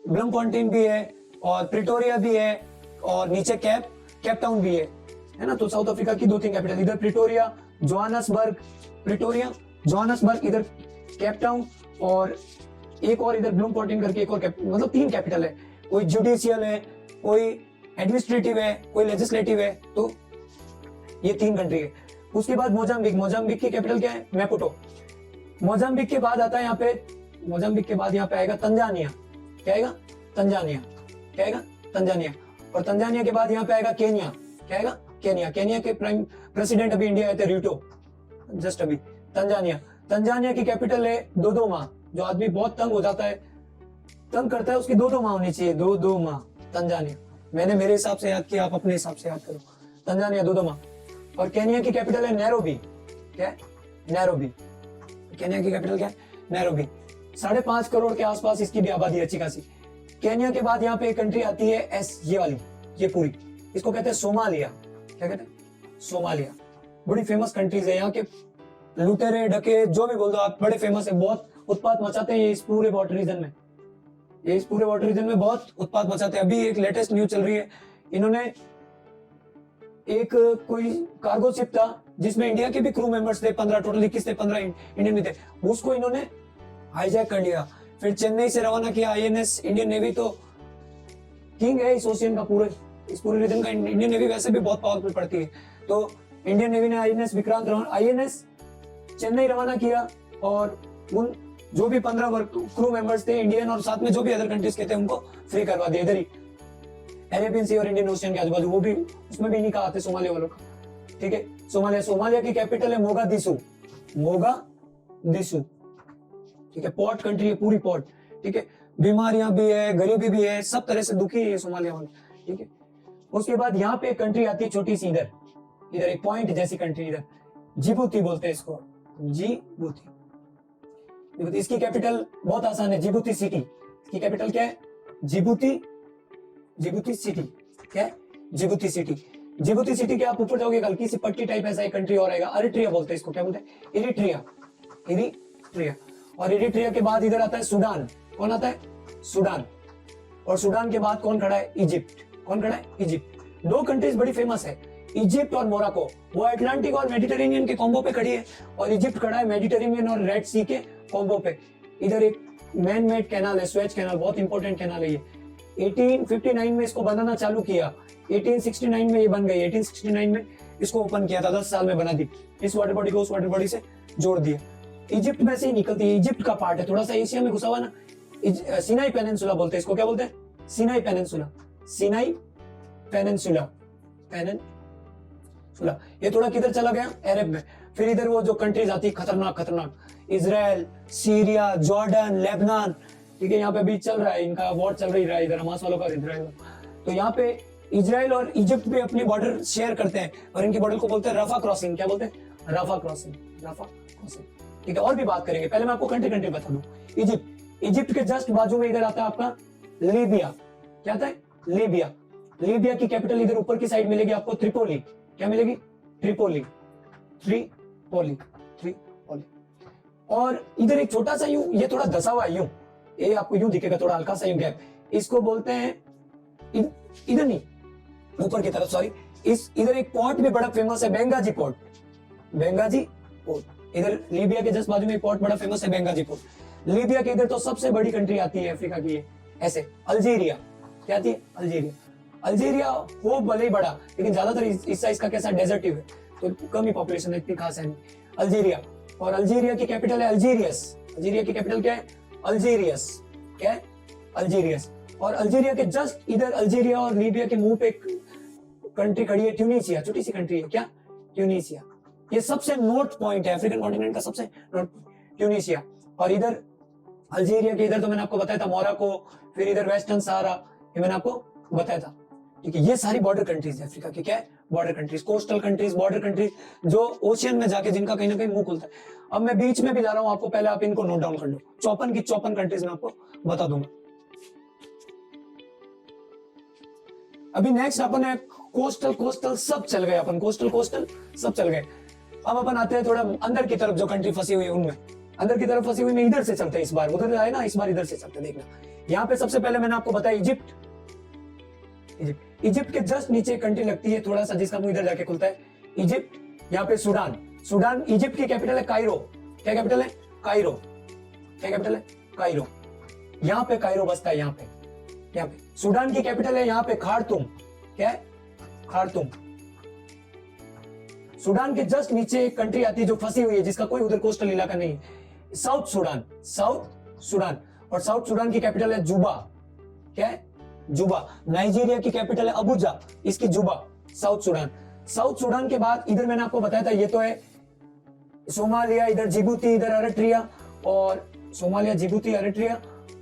ब्लमफोंटेन भी है, और प्रिटोरिया भी है, और नीचे केप टाउन भी है ना। तो साउथ अफ्रीका की 2-3 कैपिटल, इधर प्रिटोरिया, जोहान्सबर्ग, प्रिटोरिया, जोहान्सबर्ग, इधर केप टाउन, और एक और इधर ब्लूमफोंटेन करके एक और मतलब 3 कैपिटल है। कोई जुडिशियल है, कोई एडमिनिस्ट्रेटिव है, कोई लेजिस्लेटिव है। तो ये 3 कंट्री है। उसके बाद मोजाम्बिक, मोजाम्बिक की कैपिटल क्या है, मैपुटो। मोजाम्बिक के बाद आता है यहाँ पे, मोजाम्बिक के बाद यहाँ पे आएगा तंजानिया। क्या आएगा, तंजानिया। क्या आएगा, तंजानिया। और तंजानिया के बाद यहाँ पे आएगा केनिया। क्या आएगा, केनिया। केनिया के प्राइम प्रेसिडेंट अभी इंडिया आए थे, रूटो, जस्ट अभी। तंजानिया, तंजानिया की कैपिटल है दोदोमा। जो आदमी बहुत तंग हो जाता है, तंग करता है, उसकी 2 माह होनी चाहिए, 2 माह। तंजानिया, मैंने मेरे हिसाब से याद किया, आप अपने हिसाब से याद करो। तंजानिया 2 माह। और केनिया की कैपिटल है नैरोबी। क्या है, नैरोबी। केनिया की कैपिटल क्या है, नैरोबी। 5.5 करोड़ के आसपास इसकी भी आबादी अच्छी खासी। केनिया के बाद यहाँ पे एक कंट्री आती है ये वाली, ये पूरी, इसको कहते हैं सोमालिया। क्या कहते हैं, सोमालिया। बड़ी फेमस कंट्रीज है, यहाँ के लुटेरे डके जो भी बोल दो आप, बड़े फेमस है, बहुत उत्पात मचाते हैं ये इस पूरे वाटर रीजन में, ये इस पूरे वाटर रीजन में बहुत उत्पात मचाते हैं। अभी एक लेटेस्ट न्यूज चल रही है, इन्होंने एक कोई कार्गो शिप था जिसमें इंडिया के भी क्रू मेंबर्स थे, 15 टोटल, 21 थे, 15 इंडियन भी थे, उसको इन्होंने हाईजैक कर लिया। फिर चेन्नई से रवाना किया आईएनएस। इंडियन नेवी तो किंग है इस ओशियन का, पूरे इस पूरे रीजन का। इंडियन नेवी वैसे भी बहुत पावरफुल पड़ती है, तो इंडियन नेवी ने आईएनएस विक्रांत रवाना, आईएनएस चेन्नई रवाना किया, और उन जो भी 15 क्रू मेंबर्स थे इंडियन और साथ में जो भी अदर कंट्रीज के थे उनको फ्री करवा दिया, इधर ही अरेबियन सी और इंडियन ओशियन के आजू बाजू, वो भी उसमें भी नहीं कहा आते सोमालिया वालों का। ठीक है, सोमालिया, सोमालिया की कैपिटल है मोगादिशु। मोगादिशु, ठीक है, पॉट कंट्री है, पूरी पॉट, ठीक है, बीमारियां भी है, गरीबी भी है, सब तरह से दुखी है सोमालिया वाले, ठीक है। उसके बाद यहाँ पे एक कंट्री आती है छोटी सी, इधर इधर एक पॉइंट जैसी कंट्री, इधर जिबूती बोलते हैं इसको, जिबूती। इसकी कैपिटल बहुत आसान है, जिबूती सिटी। इसकी कैपिटल क्या है? Djibouti, Djibouti city. क्या है? Djibouti city. जिबूती सिटी के आप ऊपर जाओगे, हल्की सी पट्टी टाइप ऐसा एक कंट्री और आएगा, अरिट्रिया बोलते हैं इसको। क्या बोलते हैं? Eritrea, Eritrea. और इरिट्रिया के बाद इधर आता है सूडान। कौन आता है? सूडान। और सूडान के बाद कौन खड़ा है? इजिप्ट। कौन खड़ा है? इजिप्ट। दो कंट्रीज बड़ी फेमस है, इजिप्ट और मोरक्को। वो अटलांटिक और मेडिटेरेनियन के कॉम्बो पे खड़ी है, और इजिप्ट खड़ा है मेडिटेरेनियन और रेड सी के कॉम्बो पे। इधर एक मैन मेड कैनाल है, स्वेज कैनाल, बहुत इंपॉर्टेंट कैनाल है ये। 1859 में इसको बनाना चालू किया, 1869 में ये बन गई, 1869 में इसको ओपन किया था, 10 साल में बना दी। इस वाटर बॉडी को उस वाटर बॉडी से जोड़ दिया। इजिप्ट में से ही निकलती है, इजिप्ट का पार्ट है, थोड़ा सा एशिया में घुसा हुआ ना। सिनाई पेनिनसुला बोलते हैं इसको। क्या बोलते हैं? Sinai peninsula, Sinai peninsula, peninsula. ये थोड़ा किधर चला गया? अरब में। फिर इधर वो जो कंट्रीज आती है खतरनाक खतरनाक, इजराइल, सीरिया, जॉर्डन, लेबनान, ठीक है, यहाँ पे भी चल रहा है, इनका वॉर चल रही है इधर, हमास वालों का इजराइल। तो यहाँ पे इजराइल और इजिप्ट भी अपनी बॉर्डर शेयर करते हैं, और इनकी बॉर्डर को बोलते हैं रफा क्रॉसिंग। क्या बोलते हैं? रफा क्रॉसिंग, रफा क्रॉसिंग, ठीक है। और भी बात करेंगे, पहले मैं आपको कंट्री कंट्री बता दूं। इजिप्ट, इजिप्ट के जस्ट बाजू में इधर आता है आपका लीबिया। क्या आता है? लीबिया। लीबिया की कैपिटल इधर ऊपर की साइड मिलेगी आपको, त्रिपोली। क्या मिलेगी? Tripoli, Tripoli, Tripoli. और इधर एक छोटा सा यूं, ये थोड़ा धसा हुआ यूं, ये आपको यूं दिखेगा, थोड़ा हल्का सा यूं गैप, इसको बोलते हैं इधर नहीं, ऊपर की तरफ, सॉरी। इस इधर एक पोर्ट भी बड़ा फेमस है, बेंगाजी पोर्ट, बेंगाजी पोर्ट। इधर लीबिया के जस्ट बाजू में एक पोर्ट बड़ा फेमस है, बेंगाजी पोर्ट। लीबिया के इधर तो सबसे बड़ी कंट्री आती है अफ्रीका की, ऐसे अल्जीरिया। क्या आती है? अल्जीरिया। अल्जीरिया हो भले ही बड़ा, लेकिन ज्यादातर इस साइज का कैसा डेजर्टिव है, तो कम ही पॉपुलेशन है, इतनी खास है नहीं। अल्जीरिया। और अल्जीरिया की कैपिटल है अल्जीरियस। अल्जीरिया की कैपिटल क्या है? अल्जीरियस। क्या है? अल्जीरियस। और अल्जीरिया के जस्ट इधर, अल्जीरिया और लीबिया के मुंह पे एक कंट्री खड़ी है, ट्यूनीसिया, छोटी सी कंट्री है। क्या? ट्यूनीसिया। ये सबसे नॉर्थ पॉइंट है अफ्रीकन कॉन्टिनेंट का, सबसे नॉर्थ, ट्यूनीसिया। और इधर अल्जीरिया के इधर तो मैंने आपको बताया था मोरक्को, फिर इधर वेस्टर्न सहारा, ये मैंने आपको बताया था, ठीक है। ये सारी बॉर्डर कंट्रीज है अफ्रीका की। क्या है? Border countries, coastal countries, border countries, जो ओशियन में जाके जिनका कहीं ना कहीं मुंह खुलता है। अब मैं बीच में भी ला रहा हूं आपको, पहले आप इनको नोट डाउन कर लो। 54 की 54 कंट्रीज में आपको बता दूंगा। अभी नेक्स्ट अपन है कोस्टल, कोस्टल सब चल गए अपन, कोस्टल कोस्टल सब चल गए। अब अपन आते हैं थोड़ा अंदर की तरफ, जो कंट्री फंसी हुई है उनमें, अंदर की तरफ फंसी हुई में इधर से चलते हैं, इस बार उधर आए ना, इस बार इधर से चलते, देखना। यहाँ पे सबसे पहले मैंने आपको बताया इजिप्ट। इजिप्ट, इजिप्ट के जस्ट नीचे एक कंट्री लगती है थोड़ा सा, जिसका मुंह इधर जाके खुलता है, इजिप्ट। यहाँ पे सूडान, सूडान। इजिप्ट की कैपिटल है कायरो। क्या कैपिटल है? कायरो। क्या कैपिटल है? कायरो। यहाँ पे कायरो बसता है, यहाँ पे, यहाँ पे। सूडान की कैपिटल है यहाँ पे खार्तूम। क्या है? खार्तूम। सूडान के जस्ट नीचे एक कंट्री आती है जो फंसी हुई है, जिसका कोई उधर कोस्टल इलाका नहीं है, साउथ सूडान, साउथ सूडान। और साउथ सूडान की कैपिटल है जुबा। क्या है? जुबा। नाइजीरिया की कैपिटल है अबुजा, इसकी जुबा। South Sudan. साउथ सूडान के बाद इधर मैंने आपको बताया था, ये तो है सोमालिया, इधर जिबूती, इधर अरिट्रिया, और सोमालिया, जिबूती, अरिट्रिया,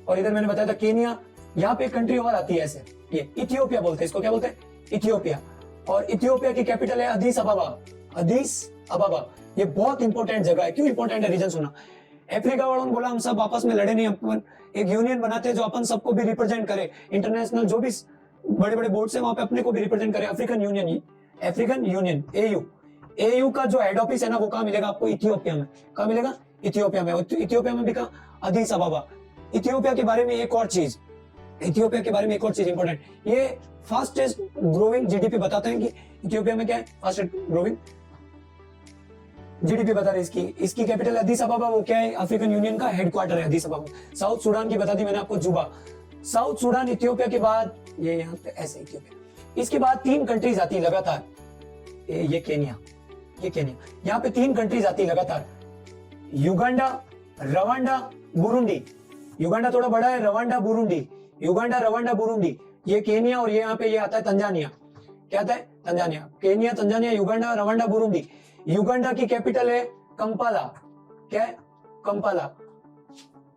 और इधर मैंने बताया था केनिया। यहाँ पे एक कंट्री और आती है ऐसे, ये इथियोपिया बोलते हैं इसको। क्या बोलते हैं? इथियोपिया। और इथियोपिया की कैपिटल है अदीस अबाबा। अदीस अबाबा। ये बहुत इंपॉर्टेंट जगह है। क्यों इंपॉर्टेंट है? रीजन सुना। अफ्रीका वालों ने बोला हम सब आपस में लड़े नहीं, अपन एक यूनियन बनाते हैं जो अपन सबको भी रिप्रेजेंट करे, इंटरनेशनल जो भी बड़े बड़े बोर्ड है वहां पे अपने को भी रिप्रेजेंट करे। African union, African union, AU. AU का जो हेड ऑफिस है ना, वो कहाँ मिलेगा आपको? इथियोपिया में। कहाँ मिलेगा? इथियोपिया में। इथियोपिया में भी कहा? अदीस अबाबा। इथियोपिया के बारे में एक और चीज, इथियोपिया के बारे में एक और चीज इंपॉर्टेंट, ये फास्टेस्ट ग्रोइंग जीडीपी बताते हैं कि इथियोपिया में क्या है? फास्टेस्ट ग्रोइंग जीडीपी बता रहे इसकी। इसकी कैपिटल अदीस अबाबा, वो क्या है? अफ्रीकन यूनियन का हेडक्वार्टर है अदीस अबाबा। साउथ सूडान की बता दी मैंने आपको, जुबा। साउथ सूडान, इथियोपिया के बाद ये यहाँ पे ऐसे इथियोपिया। इसके बाद 3 कंट्रीज आती है लगातार, ये केनिया, ये केनिया। यहाँ पे 3 कंट्रीज आती है लगातार, युगांडा, रवांडा, बुरुंडी। युगांडा थोड़ा बड़ा है, Rwanda, Burundi. Uganda, Rwanda, Burundi, ये केनिया। और ये यहाँ पे ये आता है तंजानिया। क्या आता है? Tanzania. Kenya, Tanzania, Uganda, Rwanda, Burundi. Uganda की कैपिटल है कंपाला। क्या है? कंपाला।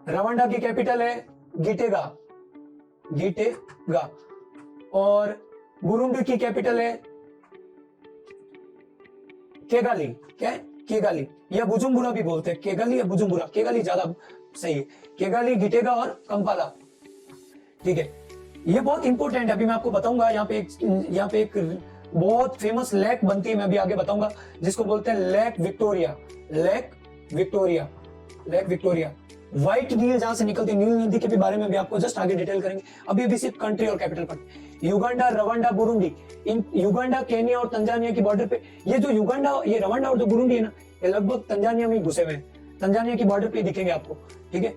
रवांडा की कैपिटल है गिटेगा, गिटेगा। और बुरुंडी की कैपिटल है केगाली। क्या है? केगाली, या बुजुम्बुरा भी बोलते हैं, केगाली या बुजुम्बुरा, केगाली ज्यादा सही है। केगाली, गिटेगा और कंपाला। ठीक है, ये बहुत इंपॉर्टेंट है, अभी मैं आपको बताऊंगा। यहाँ पे एक बहुत फेमस लेक बनती है, मैं अभी आगे बताऊंगा, जिसको बोलते हैं Lake Victoria. Lake Victoria, Lake Victoria. White Nile जहां से निकलती है, नील नदी के भी बारे में भी आपको जस्ट आगे डिटेल करेंगे। अभी सिर्फ कंट्री और कैपिटल पढ़ते। Uganda, Rwanda, Burundi. इन युगांडा, केन्या और तंजानिया की बॉर्डर पे, ये जो युगांडा, ये रवांडा और जो बुरुंडी है ना, ये लगभग तंजानिया में घुसे हुए हैं। तंजानिया की बॉर्डर पे दिखेंगे आपको। ठीक है,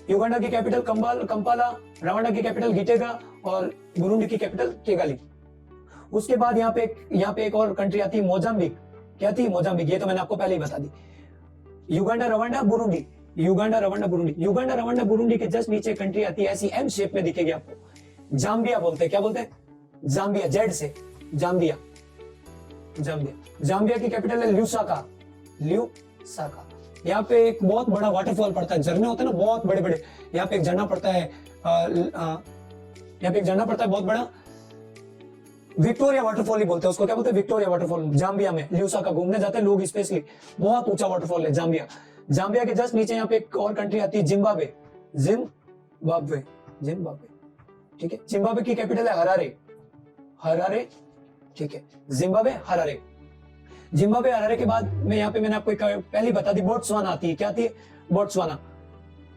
युगांडा की कैपिटल कंपाला, रवांडा की कैपिटल गिटेगा और बुरुंडी की कैपिटल केगाली। उसके बाद यहाँ पे एक और कंट्री आती है मोजाम्बिक। क्या थी? मोजाम्बिक। ये तो मैंने आपको पहले ही बता दी। Uganda, Rwanda, Burundi, Uganda, Rwanda, Burundi. Uganda, Rwanda, Burundi के जस्ट नीचे कंट्री आती है, ऐसी एम शेप में दिखेगी आपको। जाम्बिया बोलते हैं। क्या बोलते हैं? जाम्बिया, जेड से, जाम्बिया, जाम्बिया। जाम्बिया की कैपिटल है ल्यूसाका, ल्यूसाका। यहाँ पे एक बहुत बड़ा वाटरफॉल पड़ता है, झरने होते हैं ना बहुत बड़े बड़े। यहाँ पे एक झरना पड़ता है, यहाँ पे एक झरना पड़ता है बहुत बड़ा, विक्टोरिया वाटरफॉल ही बोलते हैं उसको। क्या बोलते हैं? Victoria waterfall. जाम्बिया में ल्यूसाका घूमने जाते हैं लोग स्पेशली, बहुत ऊंचा वाटरफॉल है जाम्बिया। जाम्बिया के जस्ट नीचे यहाँ पे एक और कंट्री आती है जिम्बाब्वे, जिम्बाब्वे, जिम्बाब्वे। ठीक है, जिम्बाब्वे की कैपिटल है हरारे, हरारे। ठीक है, जिम्बाब्वे, हरारे। जिम्बाब्वे, हरारे के बाद में यहाँ पे मैंने आपको पहले बता दी, बोट्सवाना आती है। क्या आती है? बोट्सवाना।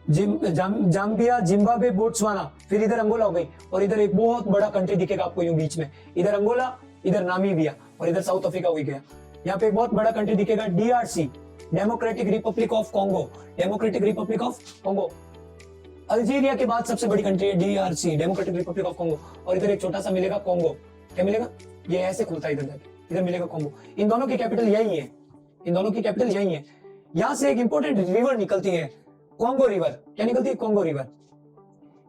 Zambia, Zimbabwe, Botswana. फिर इधर अंगोला हो गई, और इधर एक बहुत बड़ा कंट्री दिखेगा आपको यूं बीच में, इधर अंगोला, इधर नामीबिया, और इधर साउथ अफ्रीका हो गया। यहाँ पे एक बहुत बड़ा कंट्री दिखेगा DRC, democratic Republic of Congo, Democratic Republic of Congo. Algeria के बाद सबसे बड़ी कंट्री है DRC, democratic Republic of Congo. और इधर एक छोटा सा मिलेगा कॉन्गो। क्या मिलेगा? ये ऐसे खुलता है इधर जाके, इधर मिलेगा कॉन्गो। इन दोनों की कैपिटल यही है, इन दोनों की कैपिटल यही है। यहां से एक इंपॉर्टेंट रिवर निकलती है, कॉन्गो रिवर। क्या निकलती है? Congo river.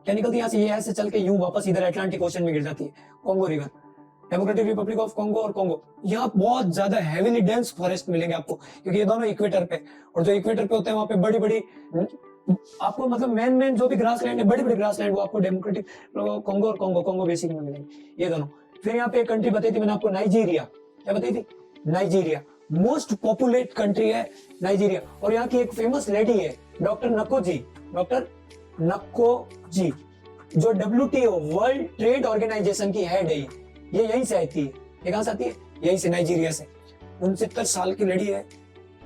क्या निकलती है यहाँ से? ये ऐसे चल के यूं वापस इधर अटलांटिक ओशन में गिर जाती है, Congo river. Democratic Republic of Congo और कॉन्गो, यहाँ बहुत ज्यादा हेवीली डेंस फॉरेस्ट मिलेंगे आपको, क्योंकि ये दोनों इक्वेटर पे, और जो इक्वेटर पे होते हैं वहां पे बड़ी बड़ी आपको मतलब मेन जो भी ग्रास लैंड है, बड़ी बड़ी ग्रास लैंड, वो आपको डेमोक्रेटिक कॉन्गो और कॉन्गो बेसिक में मिलेंगे ये दोनों। फिर यहाँ पे एक कंट्री बताई थी मैंने आपको, नाइजीरिया। क्या बताई थी? नाइजीरिया। मोस्ट पॉपुलेट कंट्री है नाइजीरिया, और यहाँ की एक फेमस लेडी है डॉक्टर नक्को जी, डॉक्टर नक्को जी, जो WTO वर्ल्ड ट्रेड ऑर्गेनाइजेशन की हेड है। ये यहीं से आती है। ये कहां से आती है? यहीं से, नाइजीरिया से। 69 साल की लड़ी है।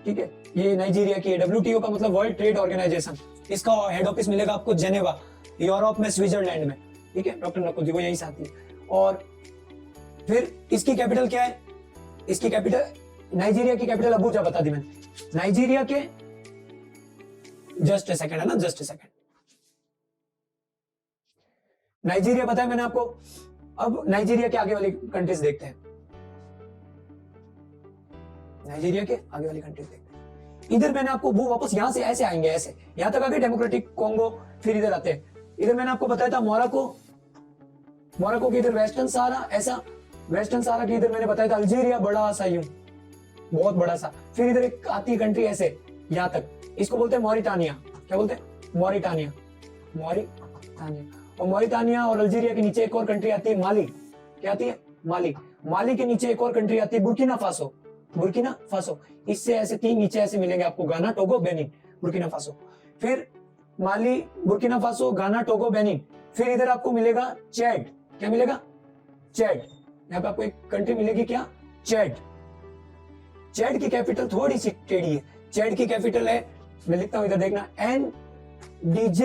ठीक है, ये नाइजीरिया की है। WTO का मतलब वर्ल्ड ट्रेड ऑर्गेनाइजेशन, इसका हेड ऑफिस मिलेगा आपको जेनेवा, यूरोप में, स्विट्जरलैंड में। ठीक है, डॉक्टर नक्को जी, वो यहीं से आती है। और फिर इसकी कैपिटल क्या है? इसकी कैपिटल, नाइजीरिया की कैपिटल अबूजा बता दी मैंने। नाइजीरिया के जस्ट ए सेकंड है ना, जस्ट ए सेकंड। नाइजीरिया बताया मैंने आपको। अब नाइजीरिया के आगे वाली कंट्रीज देखते हैं, नाइजीरिया के आगे वाली कंट्रीज देखते हैं। इधर मैंने आपको, वो वापस यहां से ऐसे आएंगे, ऐसे यहां तक आगे डेमोक्रेटिक कॉन्गो, फिर इधर आते हैं। इधर मैंने आपको बताया था मोरक्को, मोरक्को के इधर वेस्टर्न सहारा, ऐसा वेस्टर्न सहारा की इधर मैंने बताया था अल्जीरिया, बड़ा सा यूं, बहुत बड़ा सा। फिर इधर एक आती कंट्री ऐसे यहां तक, इसको बोलते हैं मॉरिटानिया। क्या बोलते हैं? Mauritania, Mauritania. और मॉरिटानिया और अल्जीरिया के नीचे एक और कंट्री आती है माली। क्या आती है? माली। माली के नीचे एक और कंट्री आती है बुर्किना फासो, बुर्किना फासो। इससे ऐसे तीन नीचे ऐसे मिलेंगे आपको, गाना, टोगो, बेनिन, बुर्किना फासो। फिर माली, बुर्किना फासो, गाना, टोगो, बेनिन। फिर इधर आपको मिलेगा चैड। क्या मिलेगा? चैड। यहाँ पे आपको एक कंट्री मिलेगी, क्या? चैड। चैड की कैपिटल थोड़ी सी टेढ़ी है। चैड की कैपिटल है, मैं लिखता हूं इधर देखना, NDJ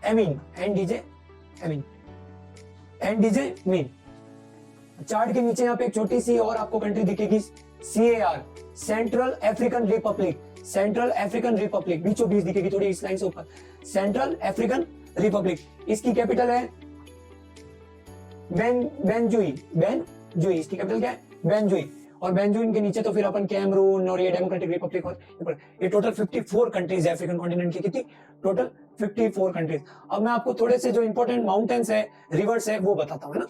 amine, NDJ amine, NDJ mean. Chart के नीचे यहाँ पे एक छोटी सी और आपको कंट्री दिखेगी, CAR, central African Republic, central African Republic, बीचों बीच दिखेगी थोड़ी इस लाइन से ऊपर, सेंट्रल अफ्रीकन रिपब्लिक। इसकी कैपिटल है बेंजुई, बेंजुई। इसकी कैपिटल क्या है? बेंजुई। और बेंजुइन के नीचे तो फिर अपन कैमरून और ये डेमोक्रेटिक रिपब्लिक, और ये टोटल 54 कंट्रीज है अफ्रीकन कॉन्टिनेंट की। कितनी? Total 54 countries. अब मैं आपको थोड़े से जो इंपॉर्टेंट माउंटेन्स है, रिवर्स है, वो बताता हूँ, है ना।